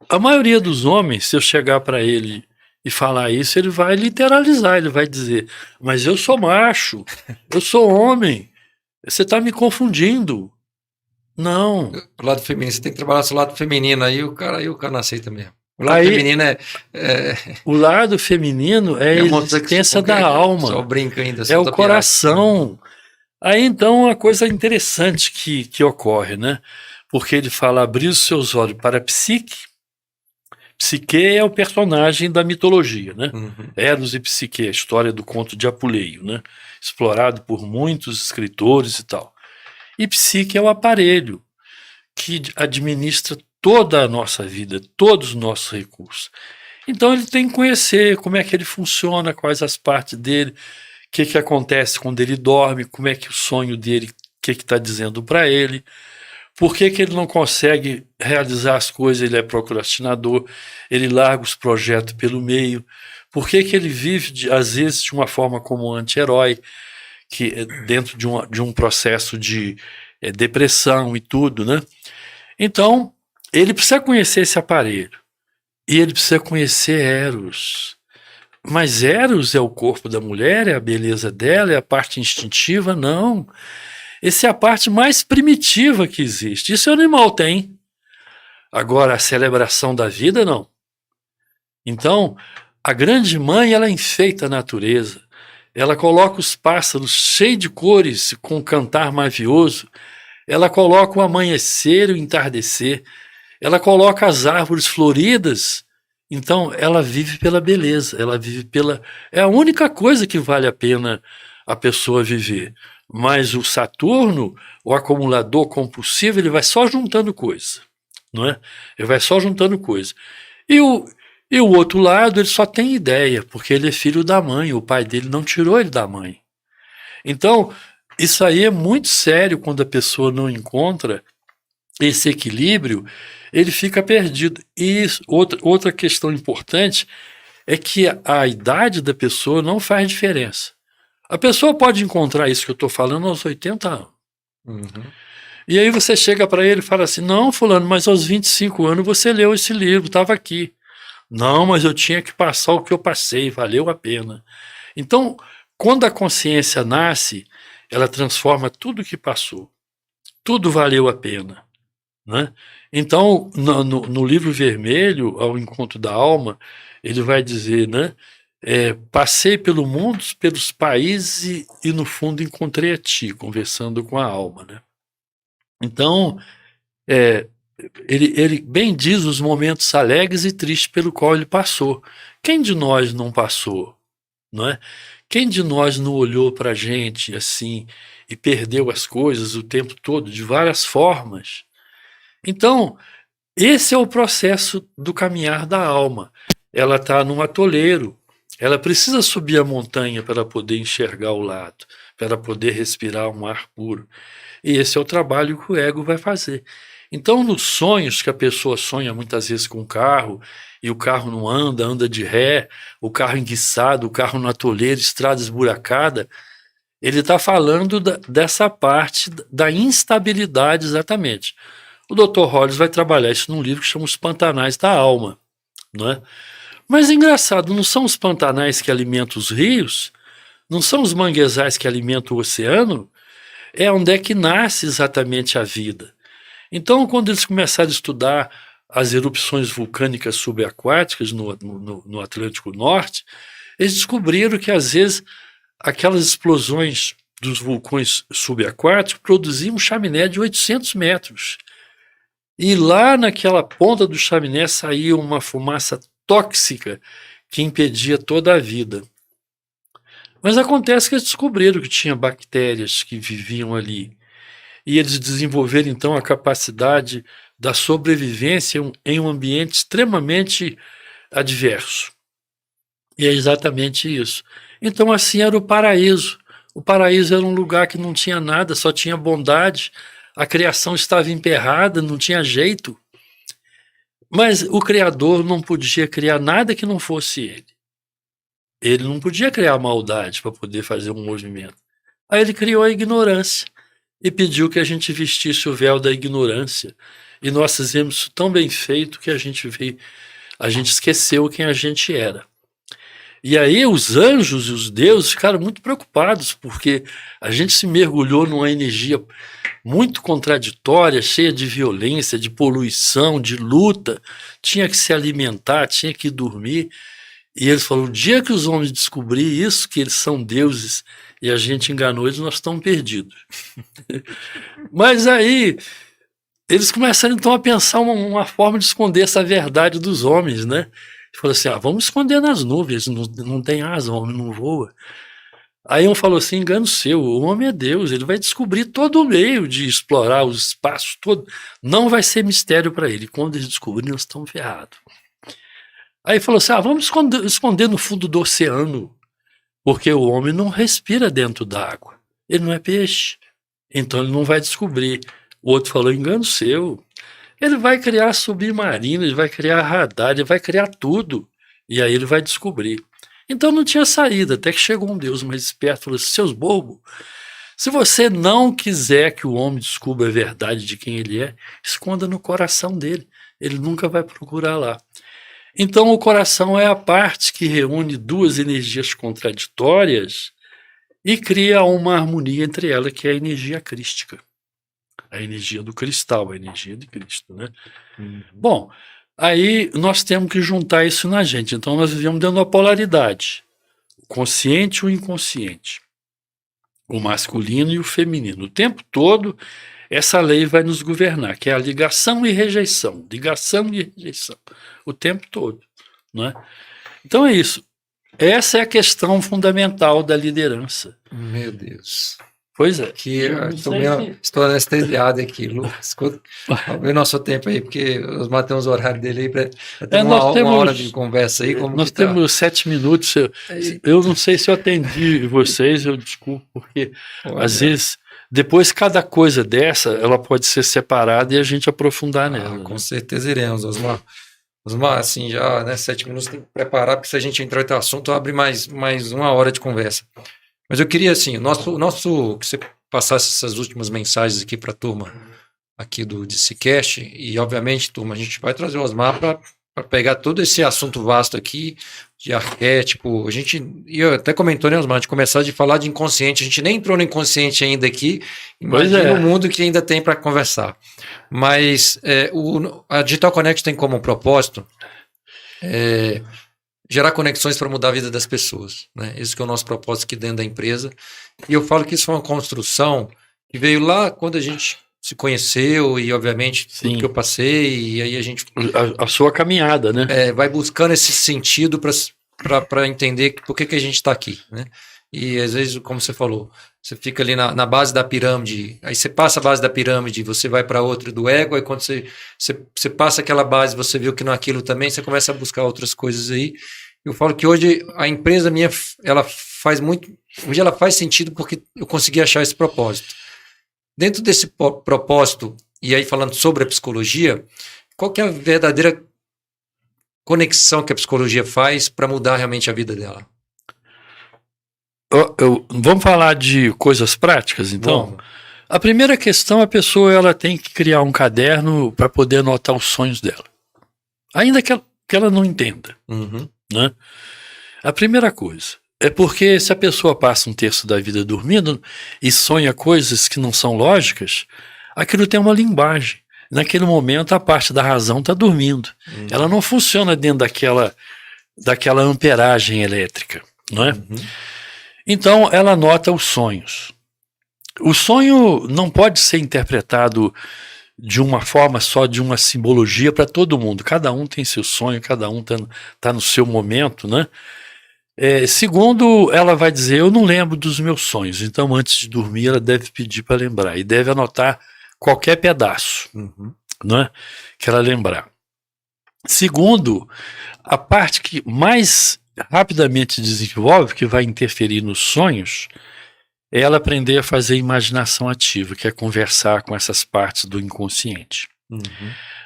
A maioria dos homens, se eu chegar para ele e falar isso, ele vai literalizar, ele vai dizer: mas eu sou macho, eu sou homem, você está me confundindo. Não. O lado feminino, você tem que trabalhar seu lado feminino, aí o cara não aceita mesmo. O lado feminino o lado feminino é a existência da alma. Só brinca ainda. É o coração. Aí então uma coisa interessante que ocorre, né? porque ele fala abrir os seus olhos para a psique. Psique é o personagem da mitologia, né? Eros e Psique, a história do conto de Apuleio, né? Explorado por muitos escritores e tal. E psique é o aparelho que administra toda a nossa vida, todos os nossos recursos. Então ele tem que conhecer como é que ele funciona, quais as partes dele, o que acontece quando ele dorme, como é que o sonho dele, o que está dizendo para ele, por que ele não consegue realizar as coisas, ele é procrastinador, ele larga os projetos pelo meio, por que ele vive, às vezes, de uma forma como um anti-herói, que dentro de um processo de depressão e tudo, né? Então, ele precisa conhecer esse aparelho. E ele precisa conhecer Eros. Mas Eros é o corpo da mulher, é a beleza dela, é a parte instintiva? Não. Essa é a parte mais primitiva que existe. Isso o animal tem. Agora, a celebração da vida, não. Então, a grande mãe, ela enfeita a natureza. Ela coloca os pássaros cheios de cores, com um cantar mavioso. Ela coloca o amanhecer e o entardecer. Ela coloca as árvores floridas. Então, ela vive pela beleza. Ela vive pela... É a única coisa que vale a pena a pessoa viver. Mas o Saturno, o acumulador compulsivo, ele vai só juntando coisa, não é? Ele vai só juntando coisa. E o outro lado, ele só tem ideia, porque ele é filho da mãe, o pai dele não tirou ele da mãe. Então, isso aí é muito sério quando a pessoa não encontra esse equilíbrio, ele fica perdido. E outra questão importante é que a idade da pessoa não faz diferença. A pessoa pode encontrar isso que eu estou falando aos 80 anos. E aí você chega para ele e fala assim, não, fulano, mas aos 25 anos você leu esse livro, estava aqui. Não, mas eu tinha que passar o que eu passei, valeu a pena. Então, quando a consciência nasce, ela transforma tudo o que passou. Tudo valeu a pena. Né? Então, no livro vermelho, ao encontro da alma, ele vai dizer, né? Passei pelo mundo, pelos países e no fundo encontrei a ti, conversando com a alma. Né? Então, ele bem diz os momentos alegres e tristes pelo qual ele passou. Quem de nós não passou? Não é? Quem de nós não olhou para a gente assim e perdeu as coisas o tempo todo, de várias formas? Então, esse é o processo do caminhar da alma. Ela está num atoleiro, ela precisa subir a montanha para poder enxergar o lado, para poder respirar um ar puro. E esse é o trabalho que o ego vai fazer. Então, nos sonhos que a pessoa sonha muitas vezes com o carro, e o carro não anda, anda de ré, o carro enguiçado, o carro no atoleiro, estrada esburacada, ele está falando dessa parte da instabilidade exatamente. O Dr. Hollis vai trabalhar isso num livro que chama Os Pantanais da Alma. Não é? Mas é engraçado, não são os pantanais que alimentam os rios, não são os manguezais que alimentam o oceano, é onde é que nasce exatamente a vida. Então, quando eles começaram a estudar as erupções vulcânicas subaquáticas no Atlântico Norte, eles descobriram que, às vezes, aquelas explosões dos vulcões subaquáticos produziam um chaminé de 800 metros. E lá naquela ponta do chaminé saía uma fumaça tóxica que impedia toda a vida. Mas acontece que eles descobriram que tinha bactérias que viviam ali. E eles desenvolveram, então, a capacidade da sobrevivência em um ambiente extremamente adverso. E é exatamente isso. Então, assim era o paraíso. O paraíso era um lugar que não tinha nada, só tinha bondade. A criação estava emperrada, não tinha jeito. Mas o Criador não podia criar nada que não fosse ele. Ele não podia criar maldade para poder fazer um movimento. Aí ele criou a ignorância e pediu que a gente vestisse o véu da ignorância. E nós fizemos isso tão bem feito que a gente esqueceu quem a gente era. E aí os anjos e os deuses ficaram muito preocupados, porque a gente se mergulhou numa energia muito contraditória, cheia de violência, de poluição, de luta, tinha que se alimentar, tinha que dormir. E eles falaram, o dia que os homens descobrirem isso, que eles são deuses, e a gente enganou eles, nós estamos perdidos. Mas aí eles começaram então a pensar uma forma de esconder essa verdade dos homens, né? Falou assim, vamos esconder nas nuvens, não tem asa, o homem não voa. Aí um falou assim, engano seu, o homem é Deus, ele vai descobrir todo o meio de explorar os espaços todo, não vai ser mistério para ele, quando eles descobrirem, nós estamos ferrados. Aí falou assim, vamos esconder no fundo do oceano, porque o homem não respira dentro d'água, ele não é peixe, então ele não vai descobrir. O outro falou, engano seu, ele vai criar submarino, ele vai criar radar, ele vai criar tudo, e aí ele vai descobrir. Então não tinha saída, até que chegou um Deus mais esperto e falou assim, seus bobos, se você não quiser que o homem descubra a verdade de quem ele é, esconda no coração dele, ele nunca vai procurar lá. Então o coração é a parte que reúne duas energias contraditórias e cria uma harmonia entre elas, que é a energia crística, a energia do cristal, a energia de Cristo, né? Bom, aí nós temos que juntar isso na gente. Então nós vivemos dentro da polaridade, o consciente e o inconsciente, o masculino e o feminino. O tempo todo essa lei vai nos governar, que é a ligação e rejeição, o tempo todo, né? Então é isso. Essa é a questão fundamental da liderança. Meu Deus. Pois é. Estou anestesiado aqui, Lucas. Vamos ver nosso tempo aí, porque nós matamos o horário dele aí para ter uma hora de conversa aí. Nós temos 7 minutos. Eu não sei se eu atendi vocês, eu desculpo, porque às vezes, depois cada coisa dessa, ela pode ser separada e a gente aprofundar nela. Com certeza iremos, Osmar. Osmar, assim, já, né, 7 minutos tem que preparar, porque se a gente entrar em outro assunto, abre mais uma hora de conversa. Mas eu queria, assim, que você passasse essas últimas mensagens aqui para a turma aqui do DCCast, e obviamente, turma, a gente vai trazer o Osmar para pegar todo esse assunto vasto aqui, de arquétipo. Eu até comentou, né, Osmar, de começar de falar de inconsciente, a gente nem entrou no inconsciente ainda aqui, imagina o mundo que ainda tem para conversar. Mas a Digital Connect tem como propósito gerar conexões para mudar a vida das pessoas, né? Esse que é o nosso propósito aqui dentro da empresa. E eu falo que isso foi uma construção que veio lá quando a gente se conheceu e, obviamente, tudo que eu passei, e aí a gente... A sua caminhada, né? Vai buscando esse sentido para entender por que a gente está aqui, né? E, às vezes, como você falou, você fica ali na base da pirâmide, aí você passa a base da pirâmide, você vai para outra do ego, aí quando você passa aquela base, você viu que não é aquilo também, você começa a buscar outras coisas aí. Eu falo que hoje a empresa minha, ela faz hoje ela faz sentido porque eu consegui achar esse propósito. Dentro desse propósito, e aí falando sobre a psicologia, qual que é a verdadeira conexão que a psicologia faz para mudar realmente a vida dela? Vamos falar de coisas práticas, então? Bom, a primeira questão, a pessoa ela tem que criar um caderno para poder anotar os sonhos dela. Ainda que ela não entenda. Uhum. Né? A primeira coisa é porque se a pessoa passa um terço da vida dormindo e sonha coisas que não são lógicas, aquilo tem uma linguagem. Naquele momento a parte da razão está dormindo. Uhum. Ela não funciona dentro daquela amperagem elétrica. Não é? Uhum. Então ela anota os sonhos. O sonho não pode ser interpretado de uma forma só, de uma simbologia para todo mundo. Cada um tem seu sonho, cada um tá no seu momento, né? Segundo, ela vai dizer, eu não lembro dos meus sonhos. Então, antes de dormir, ela deve pedir para lembrar. E deve anotar qualquer pedaço, né, que ela lembrar. Segundo, a parte que mais rapidamente desenvolve, que vai interferir nos sonhos, é ela aprender a fazer imaginação ativa, que é conversar com essas partes do inconsciente.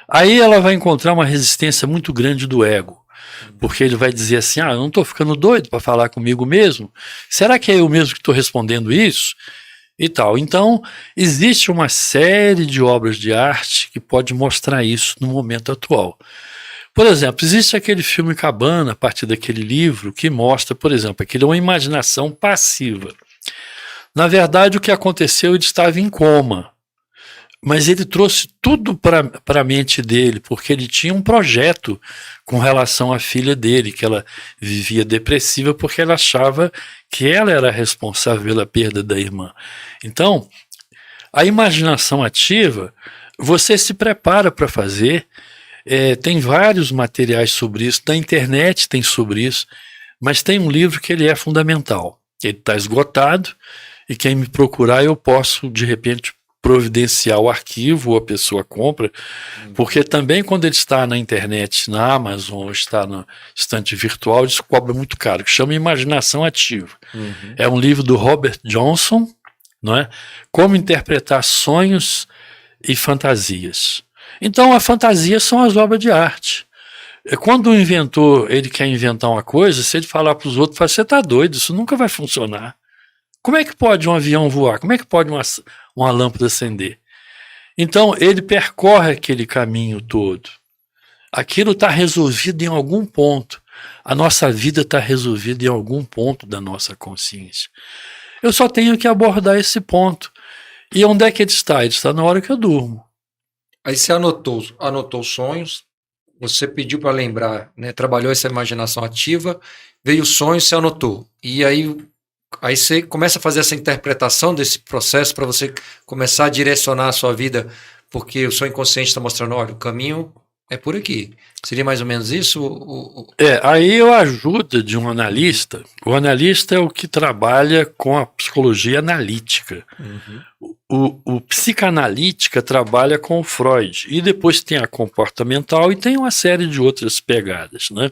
Aí ela vai encontrar uma resistência muito grande do ego, porque ele vai dizer assim, eu não estou ficando doido para falar comigo mesmo? Será que é eu mesmo que estou respondendo isso? E tal. Então, existe uma série de obras de arte que pode mostrar isso no momento atual. Por exemplo, existe aquele filme Cabana, a partir daquele livro, que mostra, por exemplo, aquilo é uma imaginação passiva. Na verdade, o que aconteceu, ele estava em coma, mas ele trouxe tudo para a mente dele, porque ele tinha um projeto com relação à filha dele, que ela vivia depressiva porque ela achava que ela era responsável pela perda da irmã. Então, a imaginação ativa você se prepara para fazer. Tem vários materiais sobre isso, na internet tem sobre isso, mas tem um livro que ele é fundamental. Ele está esgotado e quem me procurar eu posso, de repente, providenciar o arquivo ou a pessoa compra, porque também quando ele está na internet, na Amazon, ou está no estante virtual, ele cobra muito caro, que chama Imaginação Ativa. É um livro do Robert Johnson, não é? Como interpretar sonhos e fantasias. Então, a fantasia são as obras de arte. Quando o inventor ele quer inventar uma coisa, se ele falar para os outros, você está doido, isso nunca vai funcionar. Como é que pode um avião voar? Como é que pode uma lâmpada acender? Então, ele percorre aquele caminho todo. Aquilo está resolvido em algum ponto. A nossa vida está resolvida em algum ponto da nossa consciência. Eu só tenho que abordar esse ponto. E onde é que ele está? Ele está na hora que eu durmo. Aí você anotou os sonhos, você pediu para lembrar, né? Trabalhou essa imaginação ativa, veio os sonhos, você anotou. E aí você começa a fazer essa interpretação desse processo para você começar a direcionar a sua vida, porque o seu inconsciente está mostrando, olha, o caminho é por aqui. Seria mais ou menos isso? Aí eu ajuda de um analista. O analista é o que trabalha com a psicologia analítica. O psicanalítica trabalha com o Freud. E depois tem a comportamental e tem uma série de outras pegadas, né?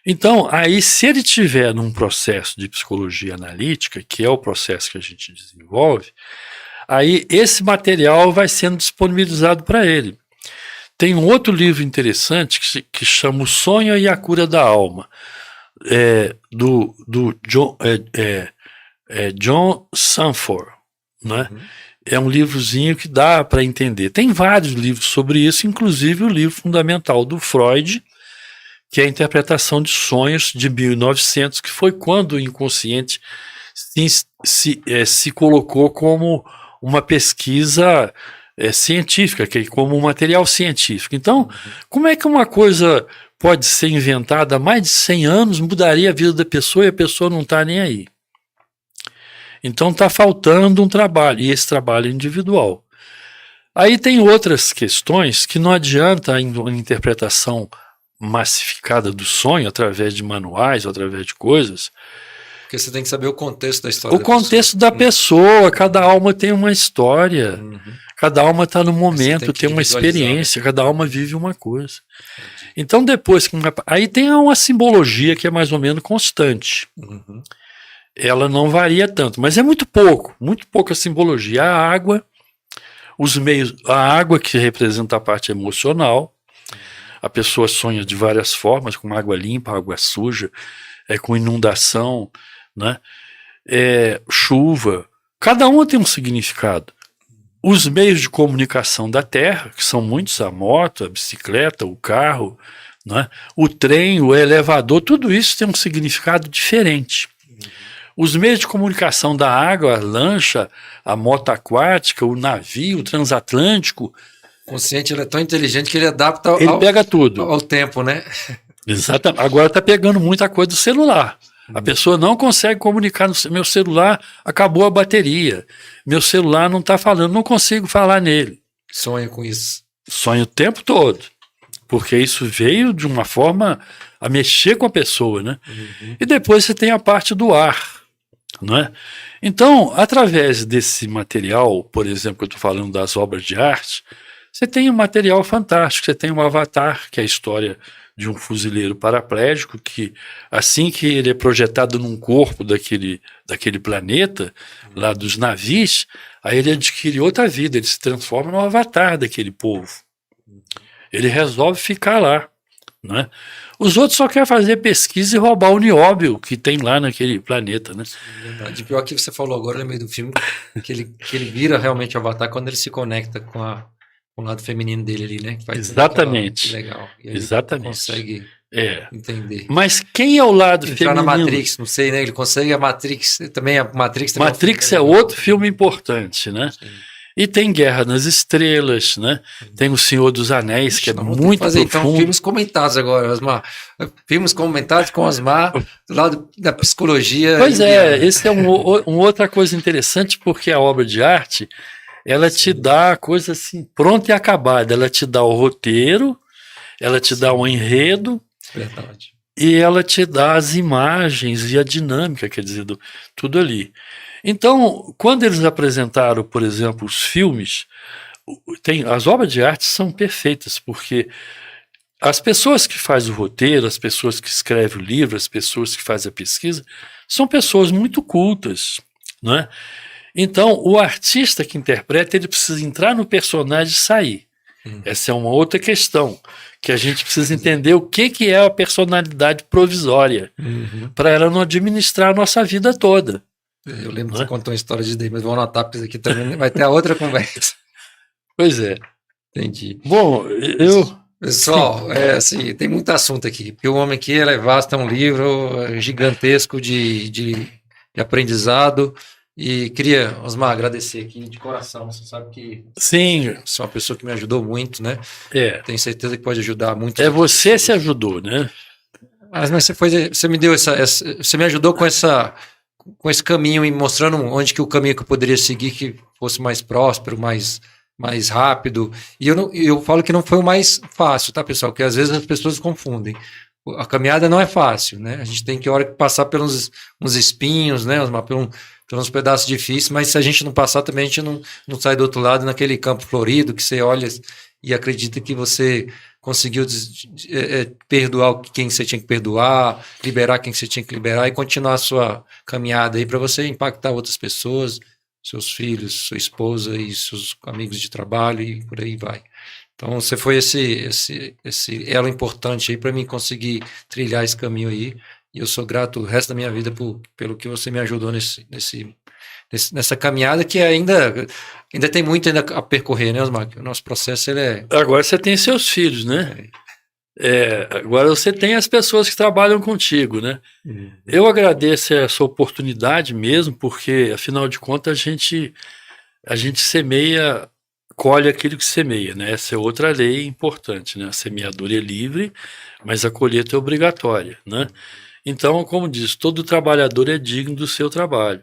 Então, aí se ele tiver num processo de psicologia analítica, que é o processo que a gente desenvolve, aí esse material vai sendo disponibilizado para ele. Tem um outro livro interessante que chama O Sonho e a Cura da Alma, do John Sanford, né? É um livrozinho que dá para entender. Tem vários livros sobre isso, inclusive o livro fundamental do Freud, que é a interpretação de sonhos de 1900, que foi quando o inconsciente se colocou como uma pesquisa científica, como um material científico. Então, como é que uma coisa pode ser inventada há mais de 100 anos, mudaria a vida da pessoa e a pessoa não está nem aí? Então está faltando um trabalho, e esse trabalho é individual. Aí tem outras questões que não adianta a interpretação massificada do sonho através de manuais ou através de coisas. Porque você tem que saber o contexto da história. O contexto da pessoa, cada alma tem uma história. Cada alma está no momento, tem uma experiência, cada alma vive uma coisa. Então depois, aí tem uma simbologia que é mais ou menos constante. Ela não varia tanto, mas é muito pouco a simbologia. A água, os meios, a água que representa a parte emocional, a pessoa sonha de várias formas, com água limpa, água suja, com inundação, né? Chuva, cada uma tem um significado. Os meios de comunicação da Terra, que são muitos, a moto, a bicicleta, o carro, né? O trem, o elevador, tudo isso tem um significado diferente. Os meios de comunicação da água, a lancha, a moto aquática, o navio, o transatlântico. O consciente ele é tão inteligente que ele adapta pega tudo. Ao tempo, né? Exatamente. Agora está pegando muita coisa do celular. A pessoa não consegue comunicar no meu celular, acabou a bateria. Meu celular não está falando, não consigo falar nele. Sonha com isso. Sonha o tempo todo. Porque isso veio de uma forma a mexer com a pessoa, né? E depois você tem a parte do ar, não é? Então, através desse material, por exemplo, que eu estou falando das obras de arte, você tem um material fantástico, você tem um Avatar, que é a história de um fuzileiro paraplégico que, assim que ele é projetado num corpo daquele planeta, lá dos navios, aí ele adquire outra vida, ele se transforma no avatar daquele povo. Ele resolve ficar lá, né? Os outros só querem fazer pesquisa e roubar o nióbio que tem lá naquele planeta, né? Verdade. Pior que você falou agora, eu lembrei do filme, que ele vira realmente o avatar quando ele se conecta com o lado feminino dele ali, né? Que faz exatamente. Que legal. E aí exatamente. Ele consegue entender. Mas quem é o lado feminino? Na Matrix, não sei, né? Ele consegue a Matrix também. Matrix é outro filme importante, né? Sim. E tem Guerra nas Estrelas, né? Tem O Senhor dos Anéis, que é muito profundo. Então, filmes comentados agora, Osmar. Filmes comentados com Osmar, do lado da psicologia. Pois esse é uma outra coisa interessante, porque a obra de arte, ela te dá a coisa assim, pronta e acabada. Ela te dá o roteiro, ela te dá o enredo, Verdade. e ela te dá as imagens e a dinâmica, quer dizer, tudo ali. Então, quando eles apresentaram, por exemplo, os filmes, as obras de arte são perfeitas, porque as pessoas que fazem o roteiro, as pessoas que escrevem o livro, as pessoas que fazem a pesquisa, são pessoas muito cultas, não é? Então, o artista que interpreta, ele precisa entrar no personagem e sair. Essa é uma outra questão, que a gente precisa entender o que é a personalidade provisória, para ela não administrar a nossa vida toda. Eu lembro que você contou uma história disso daí, mas vou anotar, porque isso aqui também vai ter a outra conversa. Pois é. Entendi. Bom, Pessoal, assim, tem muito assunto aqui, porque o homem aqui é vasto, é um livro gigantesco de aprendizado, e queria, Osmar, agradecer aqui de coração. Você sabe que sim, você é uma pessoa que me ajudou muito, né? Tenho certeza que pode ajudar muito. Você se ajudou, né? Mas você me deu você me ajudou com esse caminho e mostrando onde que o caminho que eu poderia seguir que fosse mais próspero, mais rápido. E eu falo que não foi o mais fácil, tá, pessoal? Porque às vezes as pessoas confundem. A caminhada não é fácil, né? A gente tem que, hora que passar pelos uns espinhos, né, Osmar, pelos pedaços difíceis, mas se a gente não passar também, a gente não sai do outro lado naquele campo florido que você olha e acredita que você conseguiu perdoar quem você tinha que perdoar, liberar quem você tinha que liberar e continuar a sua caminhada aí para você impactar outras pessoas, seus filhos, sua esposa e seus amigos de trabalho e por aí vai. Então você foi esse elo importante aí para mim conseguir trilhar esse caminho aí. E eu sou grato o resto da minha vida pelo que você me ajudou nessa caminhada que ainda tem muito ainda a percorrer, né, Osmar? O nosso processo ele é... Agora você tem seus filhos, né? Agora você tem as pessoas que trabalham contigo, né? Eu agradeço essa oportunidade mesmo, porque afinal de contas a gente semeia, colhe aquilo que semeia, né? Essa é outra lei importante, né? A semeadura é livre, mas a colheita é obrigatória, né? Então, como diz, todo trabalhador é digno do seu trabalho.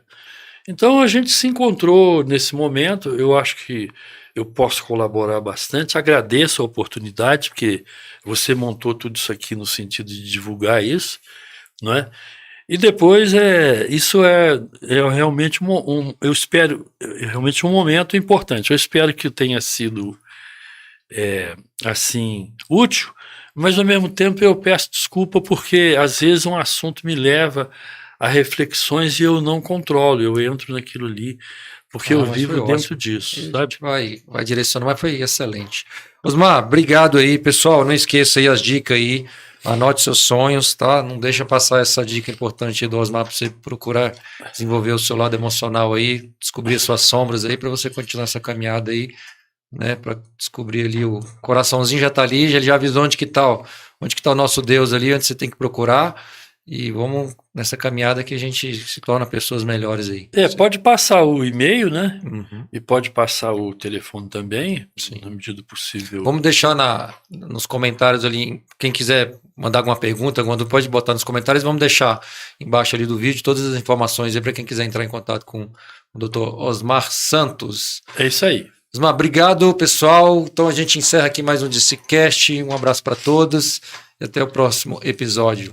Então a gente se encontrou nesse momento, eu acho que eu posso colaborar bastante, agradeço a oportunidade, porque você montou tudo isso aqui no sentido de divulgar isso, não é? E depois isso é realmente eu espero, realmente um momento importante. Eu espero que tenha sido assim útil, mas ao mesmo tempo eu peço desculpa porque às vezes um assunto me leva a reflexões e eu não controlo, eu entro naquilo ali porque eu vivo dentro disso, sabe? Vai direcionando, mas foi excelente. Osmar, obrigado aí, pessoal. Não esqueça aí as dicas aí. Anote seus sonhos, tá? Não deixa passar essa dica importante aí do Osmar para você procurar desenvolver o seu lado emocional aí, descobrir suas sombras aí para você continuar essa caminhada aí, né? Para descobrir ali o coraçãozinho já tá ali, ele já avisou onde que tá o nosso Deus ali, onde você tem que procurar. E vamos nessa caminhada que a gente se torna pessoas melhores aí. Pode passar o e-mail, né? E pode passar o telefone também, na medida do possível. Vamos deixar nos comentários ali, quem quiser mandar alguma pergunta, pode botar nos comentários, vamos deixar embaixo ali do vídeo todas as informações aí para quem quiser entrar em contato com o Dr. Osmar Santos. É isso aí. Osmar, obrigado, pessoal. Então a gente encerra aqui mais um DCCast. Um abraço para todos e até o próximo episódio.